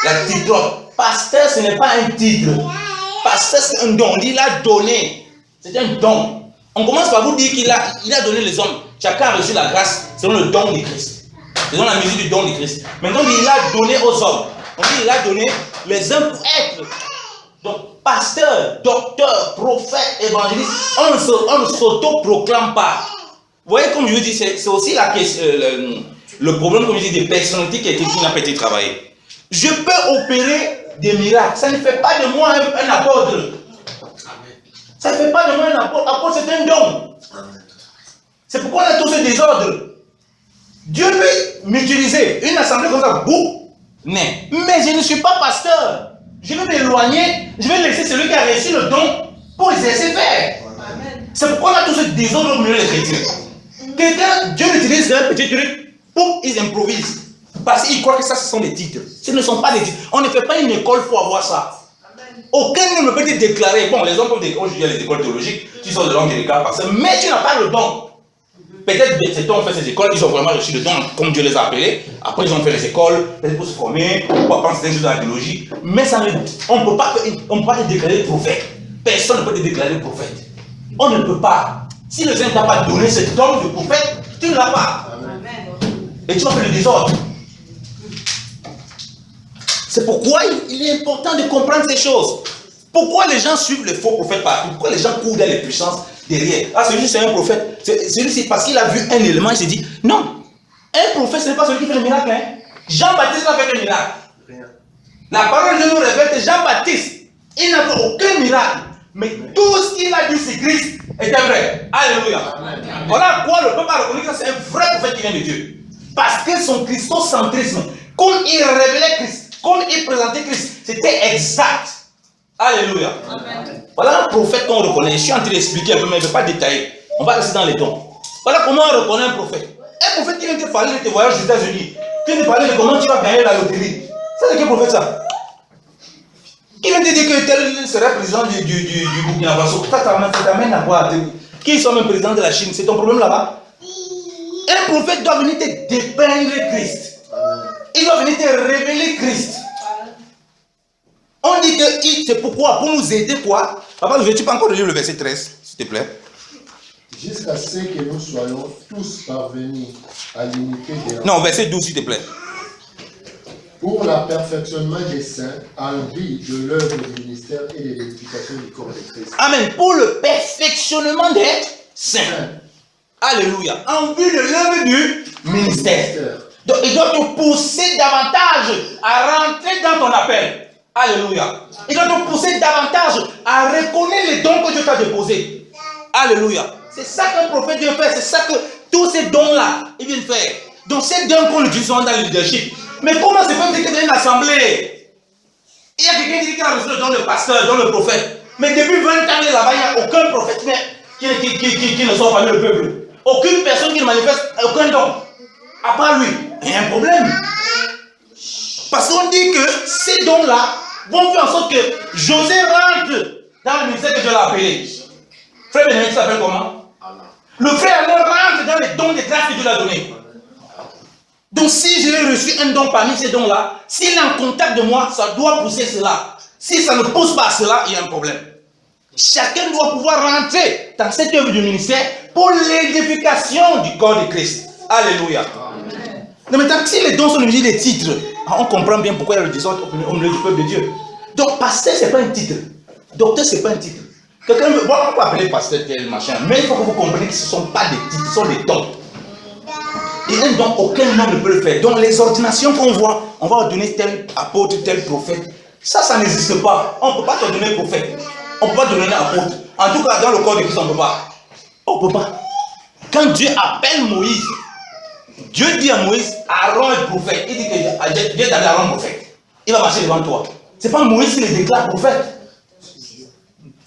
[SPEAKER 1] La titro. Pasteur, ce n'est pas un titre. Pasteur, c'est un don. Il a donné. C'est un don. On commence par vous dire qu'il a donné les hommes. Chacun a reçu la grâce selon le don de Christ. Selon la mesure du don de Christ. Maintenant, il a donné aux hommes. On dit qu'il a donné les uns pour être. Donc, pasteur, docteur, prophète, évangéliste, on ne s'auto-proclame pas. Vous voyez, comme je vous dis, c'est aussi la question, le problème, comme je dis, des personnalités qui n'ont pas été travaillées. Je peux opérer des miracles. Ça ne fait pas de moi un apôtre. Ça ne fait pas de moi un apôtre. Apôtre, c'est un don. C'est pourquoi on a tous ce désordre. Dieu peut m'utiliser. Une assemblée comme ça, boum, mais je ne suis pas pasteur. Je vais m'éloigner. Je vais laisser celui qui a reçu le don pour les laisser faire. C'est pourquoi on a tous ce désordre au milieu des chrétiens. Quelqu'un, Dieu utilise un petit truc, pour ils improvisent. Parce qu'ils croient que ça, ce sont des titres. Ce ne sont pas des titres. On ne fait pas une école pour avoir ça. Aucun ne peut te déclarer. Bon, les hommes comme aujourd'hui, il y a les écoles théologiques, tu sors de langue et des cas parce que, mais tu n'as pas le don. Peut-être ces gens ont fait ces écoles, ils ont vraiment reçu le don comme Dieu les a appelés. Après, ils ont fait les écoles, peut-être pour se former, pour apprendre certaines choses dans la théologie. Mais ça on ne peut pas te déclarer prophète. Personne ne peut te déclarer prophète. On ne peut pas. Si le Seigneur ne t'a pas donné cet don de prophète, tu ne l'as pas. Amen. Et tu vas faire le désordre. C'est pourquoi il est important de comprendre ces choses. Pourquoi les gens suivent les faux prophètes partout? Pourquoi les gens courent dans les puissances derrière? Ah, celui-ci c'est un prophète. Celui-ci parce qu'il a vu un élément, il s'est dit, non, un prophète ce n'est pas celui qui fait le miracle. Hein. Jean-Baptiste n'a fait un miracle. Rien. La parole de Dieu nous révèle que Jean-Baptiste, il n'a fait aucun miracle. Mais tout ce qu'il a dit sur Christ était vrai. Alléluia. Amen. Voilà quoi le peuple a reconnu que c'est un vrai prophète qui vient de Dieu. Parce que son christocentrisme, comme il révélait Christ, comme il présentait Christ, c'était exact. Alléluia. Amen. Voilà un prophète qu'on reconnaît. Je suis en train d'expliquer un peu, mais je ne vais pas détailler. On va rester dans les dons. Voilà comment on reconnaît un prophèt. Un prophète qui vient te parler de tes voyages aux États-Unis, qui vient te parler de comment tu vas gagner la loterie. Ça, c'est quel prophète ça? Qui vient te dire que tel serait président du Burkina Faso? Ça t'amène à quoi? Qui sont même président de la Chine? C'est ton problème là-bas? Un prophète doit venir te dépeindre Christ. Il doit venir te révéler Christ. On dit que c'est pourquoi? Pour nous aider quoi? Papa, ne veux-tu pas encore lire le verset 13, s'il te plaît?
[SPEAKER 2] Jusqu'à ce que nous soyons tous parvenus à l'unité de la...
[SPEAKER 1] Non, verset 12, s'il te plaît.
[SPEAKER 2] Pour le perfectionnement des saints, en vue de l'œuvre du ministère et de l'édification du corps de Christ.
[SPEAKER 1] Amen. Pour le perfectionnement des saints. Alléluia. En vue de l'œuvre du ministère. Donc, il doit te pousser davantage à rentrer dans ton appel. Alléluia. Il doit te pousser davantage à reconnaître les dons que Dieu t'a déposés. Alléluia. C'est ça qu'un prophète vient faire. C'est ça que tous ces dons-là, ils viennent faire. Donc, ces dons qu'on utilise dans le leadership. Mais comment c'est pas dire que dans une assemblée, il y a quelqu'un qui a reçu le don de pasteur, dans le prophèt. Mais depuis 20 ans là-bas, il n'y a aucun prophète qui ne sort parmi le peuple. Aucune personne qui ne manifeste aucun don. À part lui. Il y a un problème. Parce qu'on dit que ces dons-là vont faire en sorte que José rentre dans le ministère que Dieu l'a appelé. Frère Bénédicte s'appelle comment? Le frère alors rentre dans les dons de grâce que Dieu l'a donné. Donc si j'ai reçu un don parmi ces dons-là, s'il est en contact de moi, ça doit pousser cela. Si ça ne pousse pas cela, il y a un problème. Chacun doit pouvoir rentrer dans cette œuvre du ministère pour l'édification du corps de Christ. Alléluia. Non, mais tant que si les dons sont obligés des titres, on comprend bien pourquoi il y a le désordre au milieu du peuple de Dieu. Donc pasteur, ce n'est pas un titre. Docteur, ce n'est pas un titre. Quelqu'un me voit, on peut appeler pasteur tel machin, mais il faut que vous compreniez que ce ne sont pas des titres, ce sont des dons. Et un don, aucun homme ne peut le faire. Donc les ordinations qu'on voit, on va ordonner tel apôtre, tel prophète. Ça n'existe pas. On ne peut pas te donner prophète. On ne peut pas te donner apôtre. En tout cas, dans le corps de Christ, on ne peut pas. On ne peut pas. Quand Dieu appelle Moïse, Dieu dit à Moïse, Aaron est prophète. Il dit que Dieu t'a dit Aaron prophète. Il va marcher devant toi. Ce n'est pas Moïse qui le déclare prophète.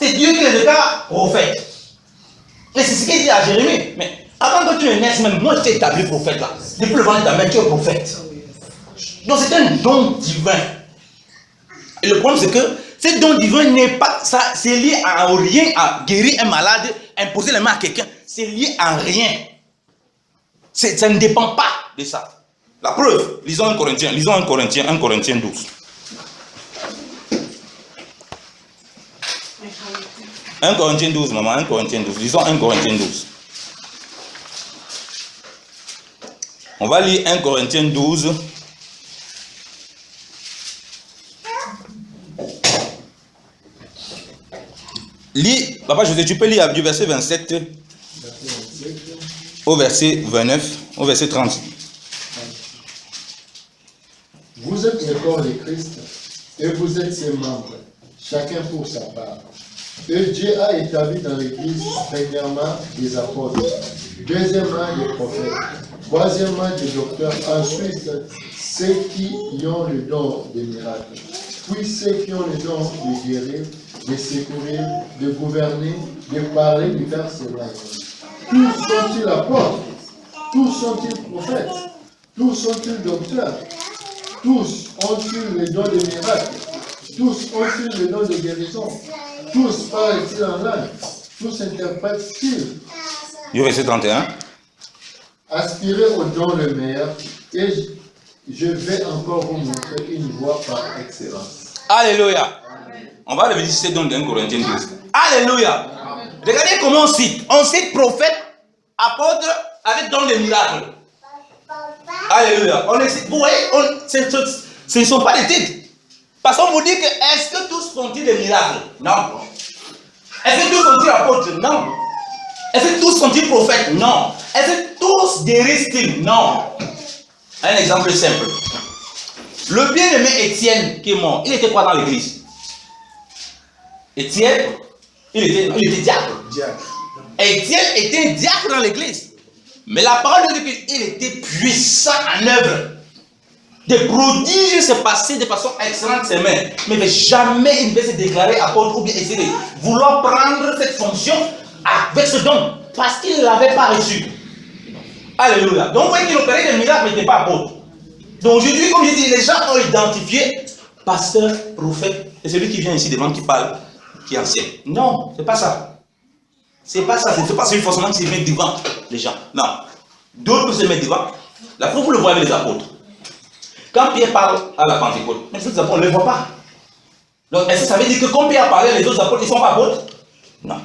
[SPEAKER 1] C'est Dieu qui le déclare prophète. Et c'est ce qu'il dit à Jérémie. Mais avant que tu ne naisses, même moi je t'ai établi prophète là. Depuis le ventre de ta mère, tu es prophète. Donc c'est un don divin. Et le problème c'est que ce don divin n'est pas ça, c'est lié à rien, à guérir un malade, imposer les mains à quelqu'un. C'est lié à rien. Ça ne dépend pas de ça. La preuve, lisons 1 Corinthiens 12. 1 Corinthiens 12, maman, 1 Corinthiens 12. Lisons 1 Corinthiens 12. On va lire 1 Corinthiens 12. Lis, papa José, tu peux lire du verset 27 au verset 29, au verset 30.
[SPEAKER 2] Vous êtes le corps de Christ et vous êtes ses membres, chacun pour sa part. Et Dieu a établi dans l'Église, premièrement, des apôtres, deuxièmement, des prophètes, troisièmement, des docteurs, ensuite, ceux qui ont le don des miracles, puis ceux qui ont le don de guérir, de secourir, de gouverner, de parler diverses langues. Tous sont-ils apôtres? Tous sont-ils prophètes? Tous sont-ils docteurs? Tous ont-ils le don des miracles? Tous ont-ils le don de guérison? Tous parlent-ils en langue? Tous interprètent-ils?
[SPEAKER 1] Du verset 31.
[SPEAKER 2] Aspirez au don le meilleur et je vais encore vous montrer une voie par excellence.
[SPEAKER 1] Alléluia. On va revenir sur ces dons d'un Corinthiens 12. Alléluia. Regardez comment on cite. On cite prophète, apôtre, avec don de miracles. Alléluia. Vous voyez, ce ne sont pas des titres. Parce qu'on vous dit que est-ce que tous font-ils des miracles? Non. Est-ce que tous sont-ils apôtres? Non. Est-ce que tous sont-ils prophètes? Non. Est-ce que tous guérissent-ils? Non. Un exemple simple. Le bien-aimé Étienne qui est mort, il était quoi dans l'église? Étienne, il était diacre. Étienne était diacre dans l'église. Mais la parole de Dieu, il était puissant en œuvre. Des prodiges se passaient de façon excellente ses mains. Mais jamais il ne devait se déclarer apôtre ou bien essayer de vouloir prendre cette fonction avec ce don. Parce qu'il ne l'avait pas reçu. Alléluia. Donc vous voyez qu'il opérait des miracles, mais il n'était pas apôtre. Donc aujourd'hui, comme je dis, les gens ont identifié pasteur, prophète, et celui qui vient ici devant qui parle, qui enseigne. Non, c'est pas ça. C'est pas ça. C'est pas celui forcément qui se met devant les gens. Non. D'autres peuvent se mettre devant. La preuve, vous le voyez avec les apôtres. Quand Pierre parle à la Pentecôte, mais les autres apôtres, on ne les voit pas. Donc, est-ce que ça veut dire que quand Pierre parlait, les autres apôtres, ils ne sont pas apôtres? Non.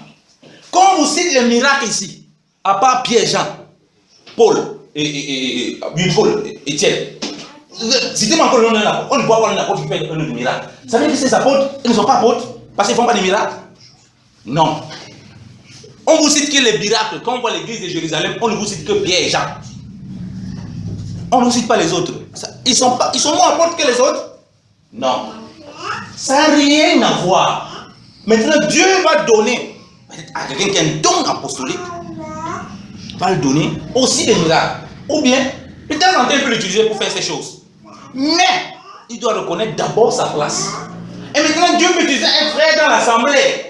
[SPEAKER 1] Quand vous citez les miracles ici, à part Pierre, Jean, Paul, Étienne, citez-moi encore le nom d'un apôtre. On ne voit pas un apôtre qui fait un miracle. Ça veut dire que ces apôtres, ils ne sont pas apôtres parce qu'ils ne font pas de miracles? Non. On vous cite que les miracles, quand on voit l'église de Jérusalem, on ne vous cite que Pierre et Jean. On ne cite pas les autres. Ils sont moins apôtres que les autres? Non. Ça n'a rien à voir. Maintenant, Dieu va donner à quelqu'un qui a un don apostolique, va le donner aussi des miracles. Ou bien, de temps en temps, il peut l'utiliser pour faire ces choses. Mais, il doit reconnaître d'abord sa place. Et maintenant, Dieu peut utiliser un frère dans l'assemblée,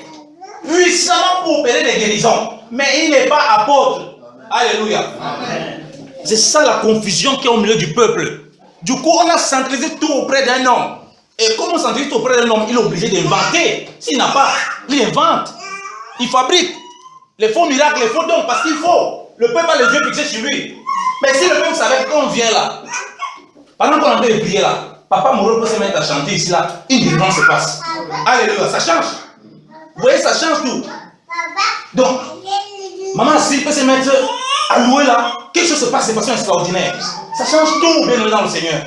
[SPEAKER 1] puissamment pour opérer des guérisons. Mais il n'est pas apôtre. Alléluia. Amen. C'est ça la confusion qui est au milieu du peuple. Du coup, on a centralisé tout auprès d'un homme. Et comme on centralise tout auprès d'un homme, il est obligé d'inventer. S'il n'a pas, il invente. Il fabrique les faux miracles, les faux dons, parce qu'il faut. Le peuple a les yeux fixés sur lui. Mais si le peuple savait qu'on vient là, pendant qu'on est en train de prier là, Papa Moreau peut se mettre à chanter ici là, une délivrance se passe. Alléluia, ça change. Vous voyez, ça change tout. Donc, Maman Assis peut se mettre à louer là, quelque chose se passe de façon extraordinaire. Ça change tout, bien dans le Seigneur.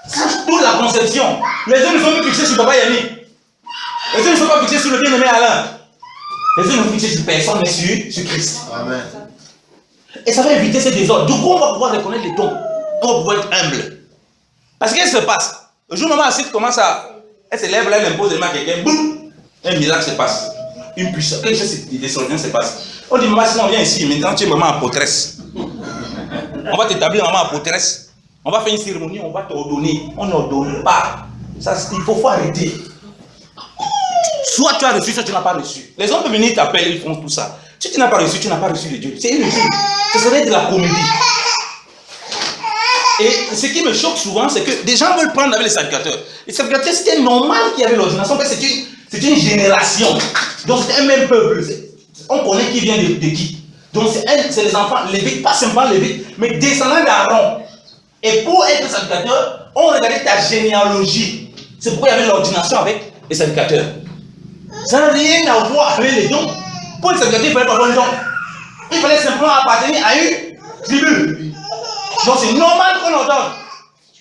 [SPEAKER 1] Ça change toute la conception. Les yeux ne sont plus fixés sur Papa Yannick. Les yeux ne sont pas fixés sur le bien-aimé Alain. Les yeux ne sont fixés sur personne, mais sur Christ. Amen. Et ça va éviter ces désordres. Du coup, on va pouvoir reconnaître les dons. On va pouvoir être humble. Parce qu'est-ce qui se passe? Le jour où Maman Assis commence à... Elle se lève là, elle impose les mains à quelqu'un, boum, un miracle se passe. Une puissance, quelque chose d'extraordinaire se passe. On dit, Maman, si on vient ici, maintenant tu es maman apôtresse. On va t'établir maman apôtresse. On va faire une cérémonie, on va t'ordonner. On n'ordonne pas. Ça, il faut arrêter. Soit tu as reçu, soit tu n'as pas reçu. Les hommes peuvent venir t'appeler, ils font tout ça. Si tu n'as pas reçu, tu n'as pas reçu de Dieu. C'est inutile. Ce serait de la comédie. Et ce qui me choque souvent, c'est que des gens veulent prendre avec les sacrificateurs. Les sacrificateurs, c'était normal qu'il y avait l'ordination. En fait, c'est une génération. Donc, c'est un même peuple. On connaît qui vient de qui. Donc, c'est les enfants lévites, pas simplement lévites, mais descendants d'Aaron. Et pour être sacrificateur, on regardait ta généalogie. C'est pourquoi il y avait l'ordination avec les sacrificateurs. Ça n'a rien à voir avec les dons. Pour les sacrificateurs, il ne fallait pas avoir un don. Il fallait simplement appartenir à une tribu. Donc, c'est normal qu'on ordonne.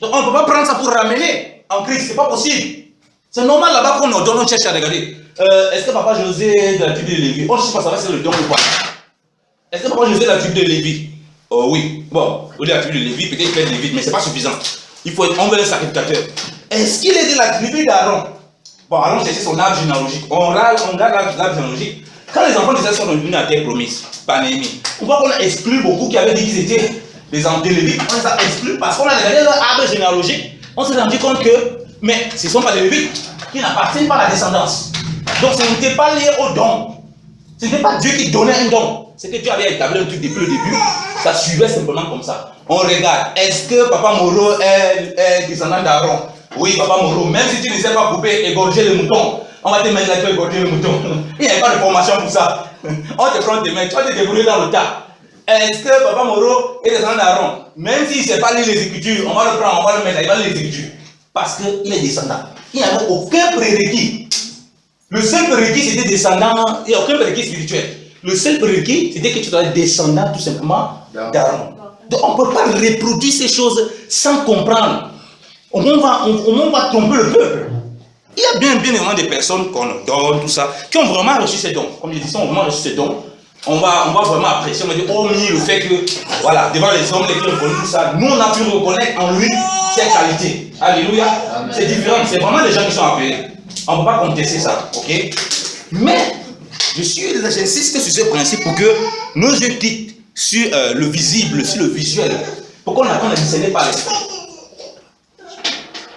[SPEAKER 1] Donc, on ne peut pas prendre ça pour ramener en Christ. Ce n'est pas possible. C'est normal là-bas qu'on ordonne, on cherche à regarder. Est-ce que Papa José est de la tribu de Lévi? On ne sait pas savoir si c'est le don ou pas. Est-ce que Papa José est de la tribu de Lévi? Oh oui. Bon, au lieu de la tribu de Lévi, peut-être qu'il est de Lévi, mais ce n'est pas suffisant. On veut le sacrificateur. Est-ce qu'il est de la tribu d'Aaron? Bon, Aaron cherchait son arbre généalogique. On regarde l'arbre généalogique. Quand les enfants d'Israël sont venus à terre promise, par Néhémie, on voit qu'on a exclu beaucoup qui avaient dit qu'ils étaient des Lévites. On les a exclus parce qu'on a regardé leur arbre généalogique. On s'est rendu compte que, mais ce ne sont pas des Lévites qui n'appartiennent pas à la descendance. Donc ce n'était pas lié au don. Ce n'était pas Dieu qui donnait un don. C'est que Dieu avait établi un truc depuis le début. Ça suivait simplement comme ça. On regarde. Est-ce que Papa Moreau est descendant d'Aaron? Oui, Papa Moreau. Même si tu ne sais pas couper, égorger le mouton, on va te mettre là pour égorger le mouton. Il n'y a pas de formation pour ça. On te prend tes mains, tu vas te débrouiller dans le tas. Est-ce que Papa Moreau est descendant d'Aaron? Même s'il ne sait pas lire les Écritures, on va le prendre, on va le mettre là, il va lire les Écritures. Parce qu'il est descendant. Il n'y avait aucun prérequis. Le seul prérequis, c'était descendant. Il n'y a aucun prérequis spirituel. Le seul prérequis, c'était que tu dois être descendant tout simplement d'Aaron. Donc on ne peut pas reproduire ces choses sans comprendre. On va tromper le peuple. Il y a bien évidemment des personnes qu'on donne, tout ça, qui ont vraiment reçu ces dons. Comme je dis, ont vraiment reçu ces dons. On va vraiment apprécier, on va dire, hormis le fait que, voilà, devant les hommes, les gens reconnaissent tout ça, nous on a pu reconnaître en lui ses qualités. Alléluia. C'est différent, c'est vraiment les gens qui sont appelés. On ne peut pas contester ça, ok? Mais, j'insiste sur ce principe pour que nos yeux quittent sur le visible, sur le visuel, pour qu'on apprenne à discerner par l'esprit.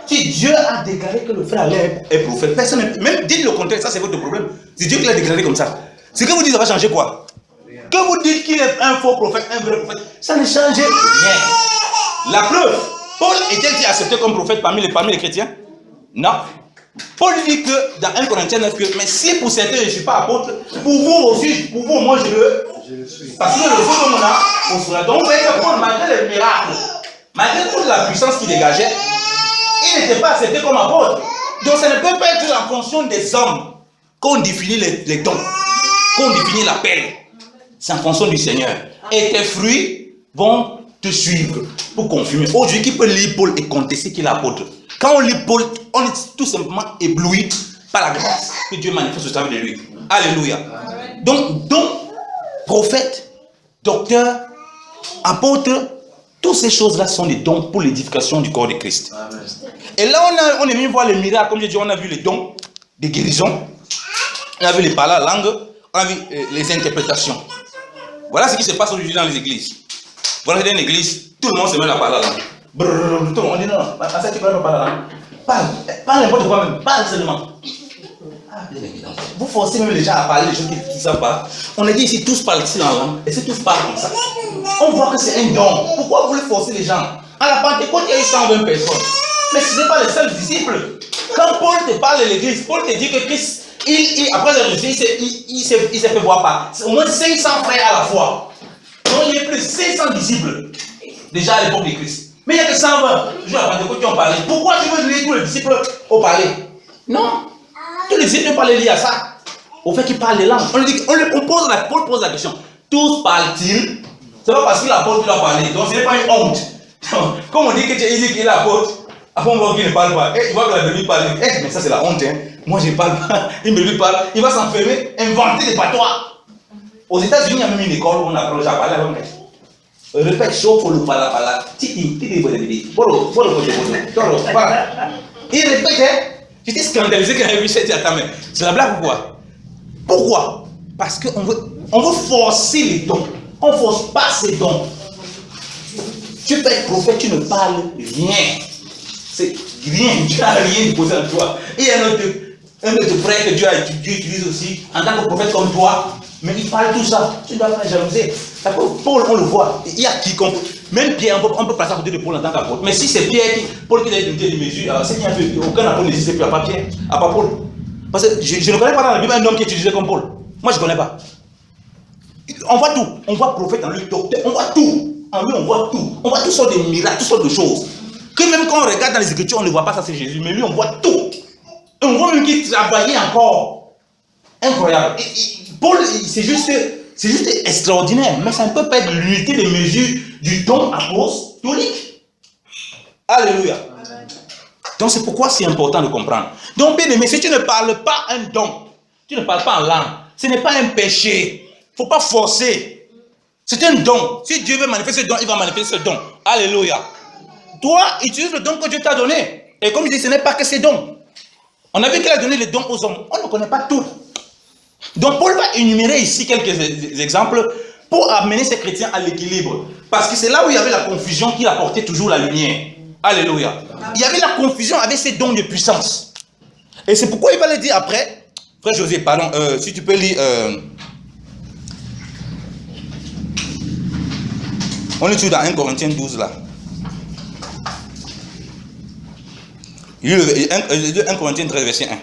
[SPEAKER 1] Si Dieu a déclaré que le frère allait être prophète, personne, même dites le contraire, ça c'est votre problème. C'est Dieu qui l'a déclaré comme ça. Ce que vous dites, ça va changer quoi? Que vous dites qu'il est un faux prophète, un vrai prophète, ça ne change rien. La preuve, Paul était-il accepté comme prophète parmi les chrétiens? Non. Paul dit que dans 1 Corinthiens 9, mais si pour certains je ne suis pas apôtre, pour vous aussi, pour vous, moi je le suis. Parce que le feu comme on a, on sera. Donc vous voyez que Paul, malgré les miracles, malgré toute la puissance qu'il dégageait, il n'était pas accepté comme apôtre. Donc ça ne peut pas être en fonction des hommes qu'on définit les dons, qu'on définit l'appel. C'est en fonction du Seigneur. Et tes fruits vont te suivre pour confirmer. Aujourd'hui, qui peut lire Paul et contester qu'il est apôtre? Quand on lit Paul, on est tout simplement ébloui par la grâce que Dieu manifeste au travers de lui. Alléluia. Donc, prophète, docteur, apôtre, toutes ces choses-là sont des dons pour l'édification du corps de Christ. Amen. Et là, on est venu voir les miracles. Comme je dis, on a vu les dons de guérison. On a vu les paroles à langue. On a vu les interprétations. Voilà ce qui se passe aujourd'hui dans les églises. Voilà, dans une église, tout le monde se met à parler à langue. Tout le monde dit non, ça tu peux pas parler à langue. Parle n'importe quoi même, parle seulement. Vous forcez même les gens à parler, les gens qui ne savent pas. On a dit ici, tous parlent ici en langue. Et si tous parlent comme ça, on voit que c'est un don. Pourquoi vous voulez forcer les gens? À la Pentecôte, il y a eu 120 personnes. Mais ce n'est pas les seuls disciples. Quand Paul te parle de l'église, Paul te dit que Christ, après la résurrection, il s'est fait voir par au moins 500 frères à la fois. Donc il y a plus de 500 disciples déjà à l'époque de Christ. Mais il n'y a que 120 jours à la Pentecôte qui ont parlé. Pourquoi tu veux lire tous les disciples au parler? Non. Tous les disciples ne peuvent pas les lire à ça. Au fait qu'ils parlent les langues. Paul pose la question. Tous parlent-ils? C'est pas parce qu'il a l'apôtre qu'il doit parler. Donc ce n'est pas une honte. Comme on dit que tu es qu'il est l'apôtre, après on voit qu'il ne parle pas. Il voit que la Bible parle. Mais ça c'est la honte. Hein. Moi je ne parle pas. Il me lui parle. Il va s'enfermer, inventer des patois. Aux États-Unis, il y a même une école où on apprend à parler avec. Répète chaud pour le parler. Il répète. Hein. J'étais scandalisé quand j'ai vu cette main. C'est la blague ou quoi? Pourquoi? Parce qu'on veut forcer les dons. On ne force pas ces dons. Tu peux être prophète, tu ne parles rien. C'est rien. Tu n'as rien de posé en toi. Et un autre frère que Dieu utilise aussi, en tant que prophète comme toi, mais il parle tout ça. Tu dois pas jalouser. Paul, on le voit. Il y a quiconque. Même Pierre, on peut passer à côté de Paul en tant qu'apôtre. Mais si c'est Pierre, Paul qui a une telle mesure, c'est bien fait. Aucun apôtre n'existe plus à part Pierre, à part Paul. Parce que je ne connais pas dans la Bible un homme qui est utilisé comme Paul. Moi, je ne connais pas. On voit tout. On voit prophète en lui, docteur. On voit tout. En lui, on voit tout. On voit toutes sortes de miracles, toutes sortes de choses. Que même quand on regarde dans les Écritures, on ne voit pas ça, c'est Jésus. Mais lui, on voit tout. Et on voit même qu'il travaillait encore. Incroyable. Paul, c'est juste extraordinaire. Mais ça ne peut pas être l'unité de mesure du don apostolique. Alléluia. Donc c'est pourquoi c'est important de comprendre. Donc bien aimé, si tu ne parles pas un don, tu ne parles pas en langue, ce n'est pas un péché. Il ne faut pas forcer. C'est un don. Si Dieu veut manifester ce don, il va manifester ce don. Alléluia. Toi, utilise le don que Dieu t'a donné. Et comme je dis, ce n'est pas que ces dons. On a vu qu'il a donné les dons aux hommes. On ne connaît pas tout. Donc Paul va énumérer ici quelques exemples pour amener ces chrétiens à l'équilibre. Parce que c'est là où il y avait la confusion qu'il apportait toujours la lumière. Alléluia. Il y avait la confusion avec ces dons de puissance. Et c'est pourquoi il va le dire après. Frère José, pardon, si tu peux lire... on est toujours dans 1 Corinthiens 12 là. Il lit 1 Corinthiens 13 verset 1.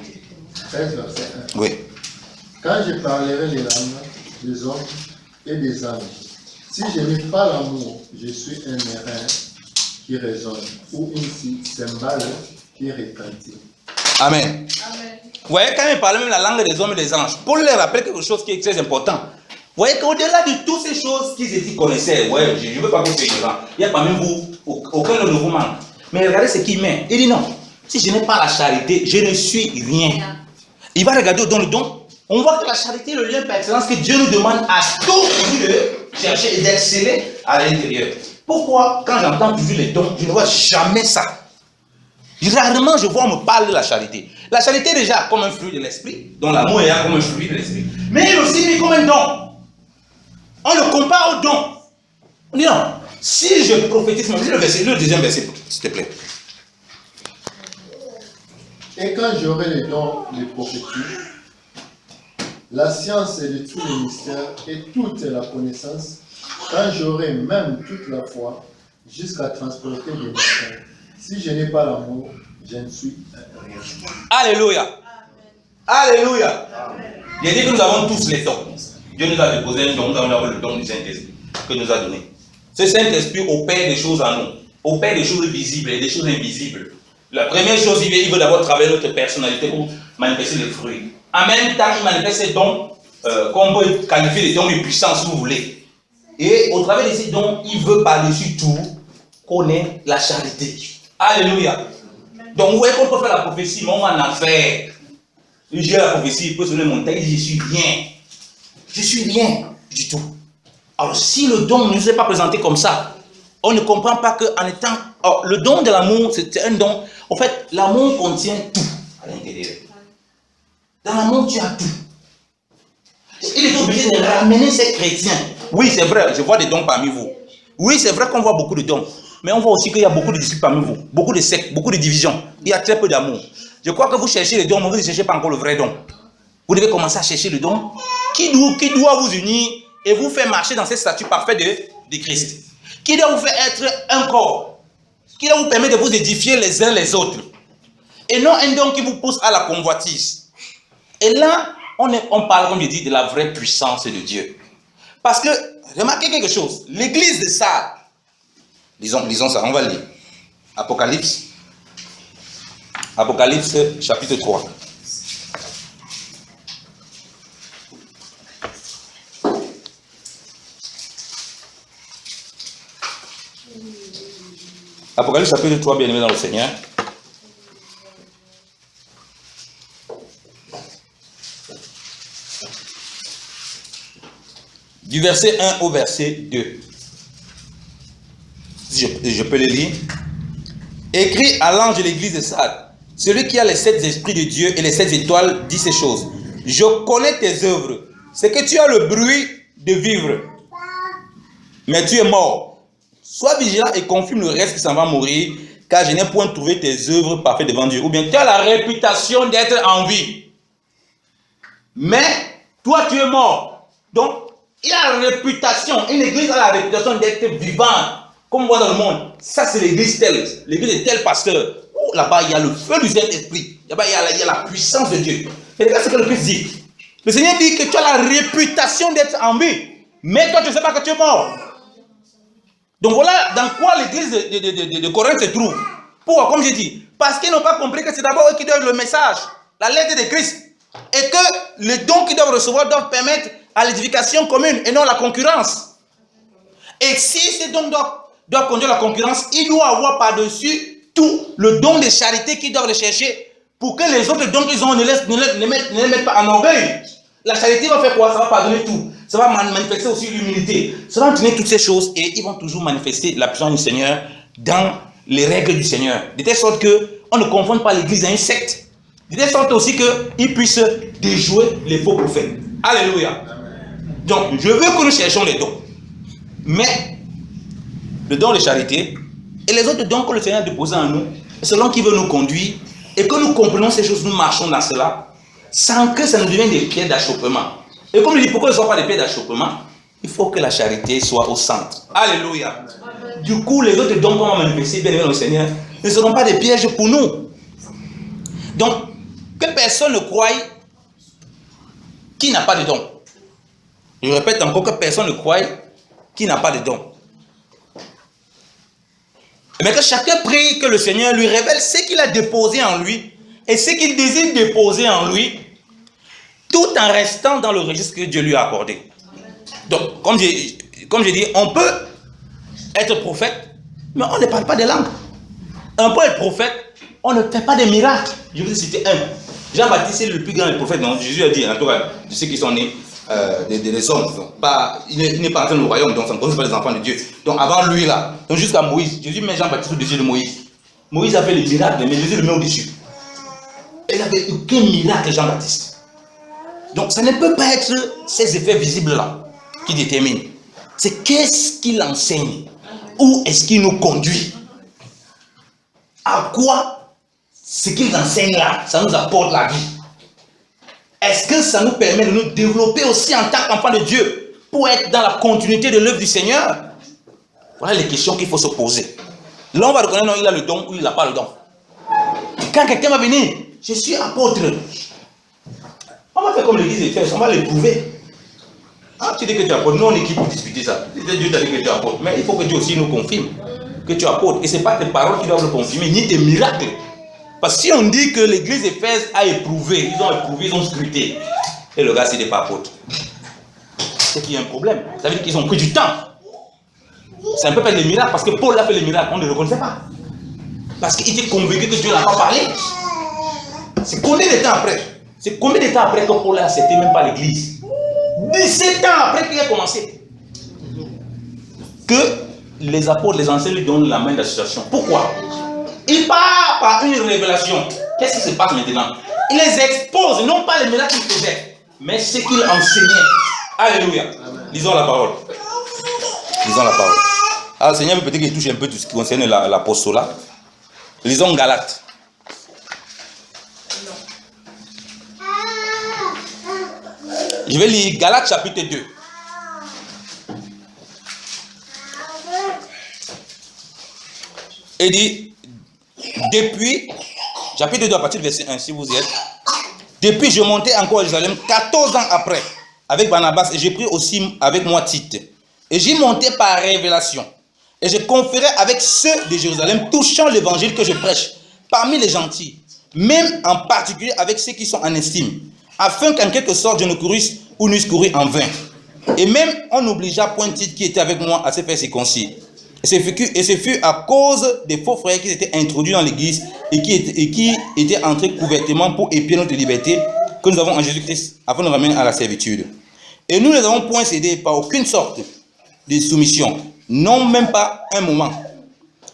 [SPEAKER 2] 13 verset 1.
[SPEAKER 1] Oui.
[SPEAKER 2] Quand je parlerai les langues des hommes et des anges, si je n'ai pas l'amour, je suis un airain qui résonne ou une cymbale qui retentit.
[SPEAKER 1] Amen. Vous voyez, quand il parlait même la langue des hommes et des anges, Paul leur rappelle quelque chose qui est très important. Vous voyez qu'au-delà de toutes ces choses qu'ils étaient connaissaient, ouais, je ne veux pas vous faire ignorant, il n'y a pas même vous, aucun de vous manque. Mais regardez ce qu'il met. Il dit non, si je n'ai pas la charité, je ne suis rien. Il va regarder dans le don. On voit que la charité est le lien par excellence que Dieu nous demande à tous de chercher et d'exceller à l'intérieur. Pourquoi, quand j'entends toujours les dons, je ne vois jamais ça? Rarement je vois on me parle de la charité. La charité est déjà comme un fruit de l'esprit, dont l'amour est comme un fruit de l'esprit. Mais il est aussi mis comme un don. On le compare au don. On dit non, si je prophétise, le deuxième verset, s'il te plaît.
[SPEAKER 2] Et quand j'aurai les dons de prophétie, la science et de tous les mystères et toute la connaissance, quand j'aurai même toute la foi, jusqu'à transporter des montagnes, si je n'ai pas l'amour, je ne suis rien.
[SPEAKER 1] Alléluia. Alléluia. Il dit que nous avons tous les dons. Dieu nous a déposé un don, nous avons le don du Saint-Esprit que nous a donné. Ce Saint-Esprit opère des choses en nous, opère des choses visibles et des choses invisibles. La première chose, il veut d'abord travailler notre personnalité pour manifester les fruits. En même temps, il manifeste ces dons, qu'on peut qualifier de dons de puissance, si vous voulez. Et au travers de ces dons, il veut par-dessus tout connaître la charité. Alléluia. Donc, vous voyez qu'on peut faire la prophétie, mais on va en faire. J'ai la prophétie, il peut se lever montagne, il dit, je suis rien. Je suis rien du tout. Alors, si le don ne nous est pas présenté comme ça, on ne comprend pas qu'en étant... Alors, le don de l'amour, c'est un don. En fait, l'amour contient tout à l'intérieur. Dans l'amour, tu as tout. Il est obligé de ramener ces chrétiens. Oui, c'est vrai, je vois des dons parmi vous. Oui, c'est vrai qu'on voit beaucoup de dons. Mais on voit aussi qu'il y a beaucoup de disciples parmi vous. Beaucoup de sectes, beaucoup de divisions. Il y a très peu d'amour. Je crois que vous cherchez les dons, mais vous ne cherchez pas encore le vrai don. Vous devez commencer à chercher le don qui doit vous unir et vous faire marcher dans cette statue parfaite de Christ. Qui doit vous faire être un corps. Qui doit vous permettre de vous édifier les uns les autres. Et non un don qui vous pousse à la convoitise. Et là, on parle, comme je dis, de la vraie puissance de Dieu. Parce que, remarquez quelque chose. L'église de Sardes, lisons ça, on va lire. Apocalypse. Apocalypse, chapitre 3. Apocalypse, chapitre 3, bien-aimé dans le Seigneur. Du verset 1 au verset 2. Je peux le lire. Écrit à l'ange de l'église de Sardes, celui qui a les 7 esprits de Dieu et les 7 étoiles, dit ces choses. Je connais tes œuvres. C'est que tu as le bruit de vivre, mais tu es mort. Sois vigilant et confirme le reste qui s'en va mourir, car je n'ai point trouvé tes œuvres parfaites devant Dieu. Ou bien tu as la réputation d'être en vie, mais toi tu es mort. Donc, il a la réputation, une église a la réputation d'être vivante, comme on voit dans le monde. Ça, c'est l'église telle, l'église de tel pasteur. Oh, là-bas, il y a le feu du Saint-Esprit. Là-bas, il y a la puissance de Dieu. Et regarde ce que le Christ dit. Le Seigneur dit que tu as la réputation d'être en vie, mais toi, tu ne sais pas que tu es mort. Donc voilà dans quoi l'église de Corinthe se trouve. Pourquoi? Comme j'ai dit, parce qu'ils n'ont pas compris que c'est d'abord eux qui doivent le message, la lettre de Christ. Et que les dons qu'ils doivent recevoir doivent permettre à l'édification commune et non la concurrence. Et si ces dons doivent conduire la concurrence, il doit avoir par-dessus tout le don de charité qu'ils doivent rechercher pour que les autres dons qu'ils ont ne les mettent pas en orgueil. La charité va faire quoi? Ça va pardonner tout. Ça va manifester aussi l'humilité. Ça va entraîner toutes ces choses et ils vont toujours manifester la puissance du Seigneur dans les règles du Seigneur. De telle sorte qu'on ne confonde pas l'église à une secte. De telle sorte aussi qu'ils puissent déjouer les faux prophètes. Alléluia. Donc, je veux que nous cherchions les dons. Mais, le don de charité et les autres dons que le Seigneur a déposés en nous, selon qu'il veut nous conduire et que nous comprenons ces choses, nous marchons dans cela, sans que ça nous devienne des pierres d'achoppement. Et comme je dis, pourquoi ne sont pas des pierres d'achoppement? Il faut que la charité soit au centre. Alléluia. Du coup, les autres dons qu'on va manifester, bien aimé le Seigneur, ne seront pas des pièges pour nous. Donc, que personne ne croie qui n'a pas de don. Je répète encore que personne ne croie qui n'a pas de don. Mais que chacun prie que le Seigneur lui révèle ce qu'il a déposé en lui et ce qu'il désire déposer en lui, tout en restant dans le registre que Dieu lui a accordé. Donc, comme je dis, on peut être prophète, mais on ne parle pas des langues. On peut être prophète, on ne fait pas des miracles. Je vous ai cité un. Jean-Baptiste est le plus grand prophète. Donc Jésus a dit, en tout cas, de ceux qui sont nés des hommes. Il n'est pas entré dans le royaume, donc ça ne concerne pas les enfants de Dieu. Donc avant lui là, donc jusqu'à Moïse, Jésus met Jean-Baptiste au-dessus de Moïse. Moïse a fait les miracles, mais Jésus le met au-dessus. Il n'avait aucun miracle, Jean-Baptiste. Donc ça ne peut pas être ces effets visibles là qui déterminent. C'est qu'est-ce qu'il enseigne? Où est-ce qu'il nous conduit? À quoi ce qu'il enseigne là, ça nous apporte la vie? Est-ce que ça nous permet de nous développer aussi en tant qu'enfants de Dieu pour être dans la continuité de l'œuvre du Seigneur? Voilà les questions qu'il faut se poser. Là, on va reconnaître non, il a le don ou il n'a pas le don. Quand quelqu'un va venir, je suis apôtre. On va faire comme l'église est faite, on va l'éprouver. Ah, tu dis que tu es apôtre, nous on est qui pour discuter ça? Dieu t'a dit que tu es apôtre, mais il faut que Dieu aussi nous confirme que tu es apôtre. Et ce n'est pas tes paroles qui doivent le confirmer, ni tes miracles. Parce que si on dit que l'église Éphèse a éprouvé, ils ont scruté, et le gars c'est des pas apôtres, c'est qu'il y a un problème. Ça veut dire qu'ils ont pris du temps. C'est un peu pas des miracles, parce que Paul a fait les miracles, on ne le reconnaissait pas. Parce qu'il était convaincu que Dieu n'a pas parlé. C'est combien de temps après? C'est combien de temps après que Paul a accepté même pas l'église? 17 ans après qu'il a commencé. Que les apôtres, les anciens lui donnent la main d'association. Pourquoi? Il part par une révélation. Qu'est-ce qui se passe maintenant? Il les expose, non pas les miracles qu'il faisait, mais ce qu'il enseignait. Alléluia. Lisons la parole. Lisons la parole. Alors, le Seigneur peut-être qu'il touche un peu tout ce qui concerne l'apostolat. Lisons Galates. Je vais lire Galates chapitre 2. Il dit, depuis, chapitre 2 à partir du verset 1, si vous y êtes. Depuis, je montais encore à Jérusalem 14 ans après, avec Barnabas, et j'ai pris aussi avec moi Tite. Et j'y montais par révélation. Et je conférais avec ceux de Jérusalem, touchant l'évangile que je prêche, parmi les gentils, même en particulier avec ceux qui sont en estime, afin qu'en quelque sorte je ne courusse ou n'eusse couru en vain. Et même on n'obligea point Tite qui était avec moi à se faire circoncis. Et ce fut à cause des faux frères qui s'étaient introduits dans l'église et qui étaient entrés couvertement pour épier notre liberté que nous avons en Jésus-Christ afin de nous ramener à la servitude. Et nous ne les avons point cédés par aucune sorte de soumission, non même pas un moment,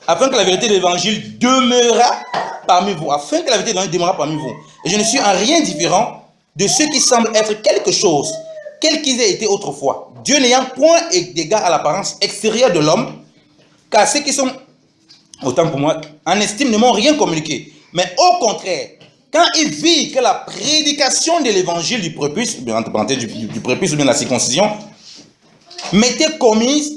[SPEAKER 1] afin que la vérité de l'évangile demeurât parmi vous, afin que la vérité de l'évangile demeurât parmi vous. Et je ne suis en rien différent de ceux qui semblent être quelque chose, quels qu'ils aient été autrefois, Dieu n'ayant point d'égard à l'apparence extérieure de l'homme, car ceux qui sont, autant pour moi, en estime ne m'ont rien communiqué. Mais au contraire, quand ils virent que la prédication de l'évangile du prépuce, entre parenthèses du prépuce ou bien de la circoncision, m'était commise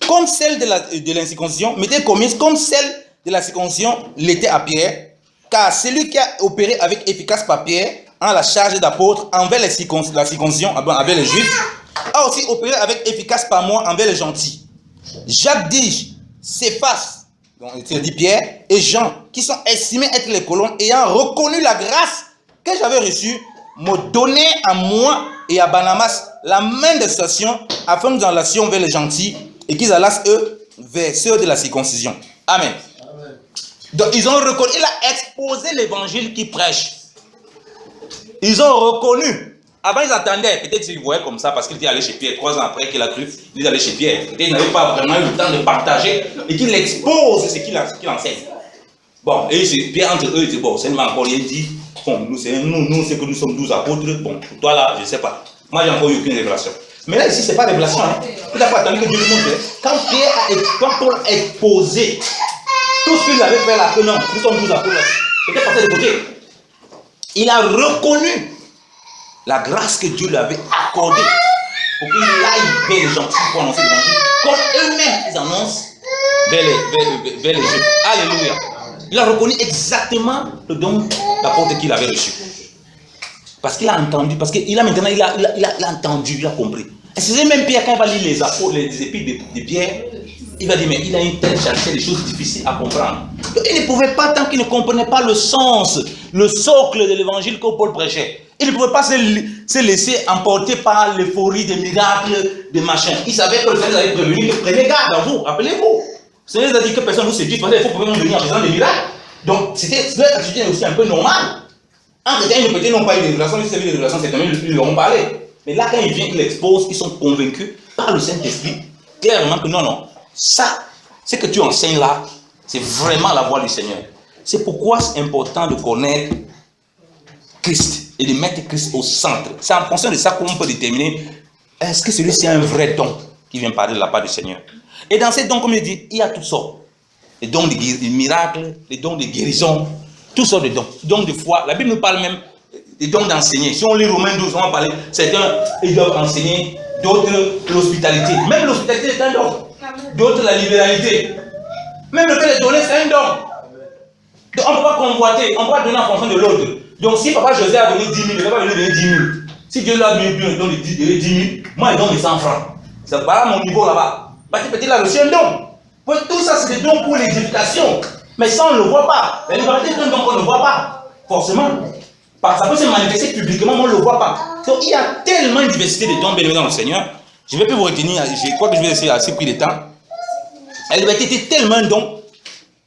[SPEAKER 1] comme celle de l'incirconcision, m'était commise comme celle de la circoncision l'était à Pierre, car celui qui a opéré avec efficace par Pierre, en la charge d'apôtre envers la circoncision, envers les juifs, a aussi opéré avec efficace par moi envers les gentils. Jacques dit, Céphas, donc il dit Pierre, et Jean, qui sont estimés être les colons, ayant reconnu la grâce que j'avais reçue, m'ont donné à moi et à Barnabas la main d'association afin que nous allassions vers les gentils et qu'ils allassent eux vers ceux de la circoncision. Amen. Amen. Donc ils ont reconnu, il a exposé l'évangile qu'il prêche. Ils ont reconnu. Avant, ils attendaient. Peut-être qu'ils voyaient comme ça parce qu'il était allé chez Pierre. 3 ans après qu'il a cru, il est allé chez Pierre. Peut-être qu'ils n'avaient pas vraiment eu le temps de partager et qu'il expose ce qu'il enseigne. Bon, et Pierre, entre eux, il dit bon, seulement encore, il dit bon, nous, c'est que nous sommes 12 apôtres. Bon, pour toi là, je ne sais pas. Moi, j'ai encore eu aucune révélation. Mais là, ici, ce n'est pas révélation. Hein. Il n'a pas attendu que Dieu lui montre. Quand Paul a exposé tout ce qu'il avait fait là, que non, nous sommes 12 apôtres, il était passé de côté. Il a reconnu la grâce que Dieu lui avait accordée pour qu'il aille vers les gentils pour annoncer l'évangile, comme eux-mêmes ils annoncent vers les Juifs. Alléluia. Il a reconnu exactement le don d'apôtre qu'il avait reçu. Parce qu'il a entendu, parce qu'il a maintenant, il a entendu, il a compris. Et c'est même Pierre, quand il va lire les apôtres, les épîtres de Pierre, il va dire, mais il a une telle charité, des choses difficiles à comprendre. Donc, il ne pouvait pas, tant qu'il ne comprenait pas le sens, le socle de l'évangile que Paul prêchait, il ne pouvait pas se laisser emporter par l'euphorie des miracles, des machins. Il savait que le Seigneur avait prévenu que prenez garde à vous, rappelez-vous. Le Seigneur a dit que personne ne vous séduise, parce qu'il faut venir en faisant des miracles. Donc, leur attitude est aussi un peu normale. En chrétien, ils peut-être n'ont pas eu des relations, ils avaient des relations, certainement, ils leur ont parlé. Mais là, quand ils viennent, ils l'exposent, ils sont convaincus par le Saint-Esprit, clairement que non, ça, ce que tu enseignes là, c'est vraiment la voie du Seigneur. C'est pourquoi c'est important de connaître Christ et de mettre Christ au centre. C'est en fonction de ça qu'on peut déterminer est-ce que celui-ci a un vrai don qui vient parler de la part du Seigneur. Et dans ces dons, comme je dis, il y a toutes sortes. Les dons de miracles, les dons de guérison, toutes sortes de dons. Dons de foi. La Bible nous parle même des dons d'enseigner. Si on lit Romains 12, on va parler, certains, ils doivent enseigner, d'autres, l'hospitalité. Même l'hospitalité est un don. D'autres, la libéralité. Même le fait de donner, c'est un don. Donc, on ne peut pas convoiter, on ne peut pas donner en fonction de l'autre. Donc, si papa José a donné 10 000, il ne va pas venir donner 10 000. Si Dieu l'a donné 10 000, moi, il donne les 100 francs. C'est pas mon niveau là-bas. Parce que peut-être il a reçu un don. Tout ça, c'est des dons pour l'édification. Mais ça, on ne le voit pas. La liberté est un don qu'on ne voit pas. Forcément. Ça peut se manifester publiquement, mais on ne le voit pas. Donc, il y a tellement de diversité de dons bien dans le Seigneur. Je ne vais plus vous retenir. Je crois que je vais essayer assez pris de temps. La liberté était tellement un don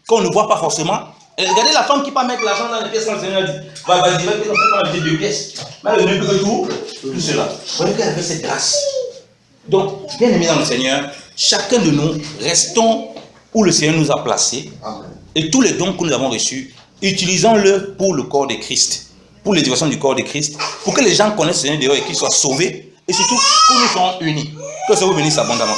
[SPEAKER 1] qu'on ne voit pas forcément. Et regardez la femme qui peut mettre l'argent dans les pièces quand le Seigneur dit vas-y, va 2 pièces. Mais elle ne peut que tout cela. Vous voyez qu'elle avait cette grâce. Donc, bien aimé dans le Seigneur, chacun de nous, restons où le Seigneur nous a placés. Et tous les dons que nous avons reçus, utilisons-le pour le corps de Christ, pour l'éducation du corps de Christ, pour que les gens connaissent le Seigneur dehors et qu'ils soient sauvés, et surtout que nous soyons unis. Que ça vous bénisse abondamment.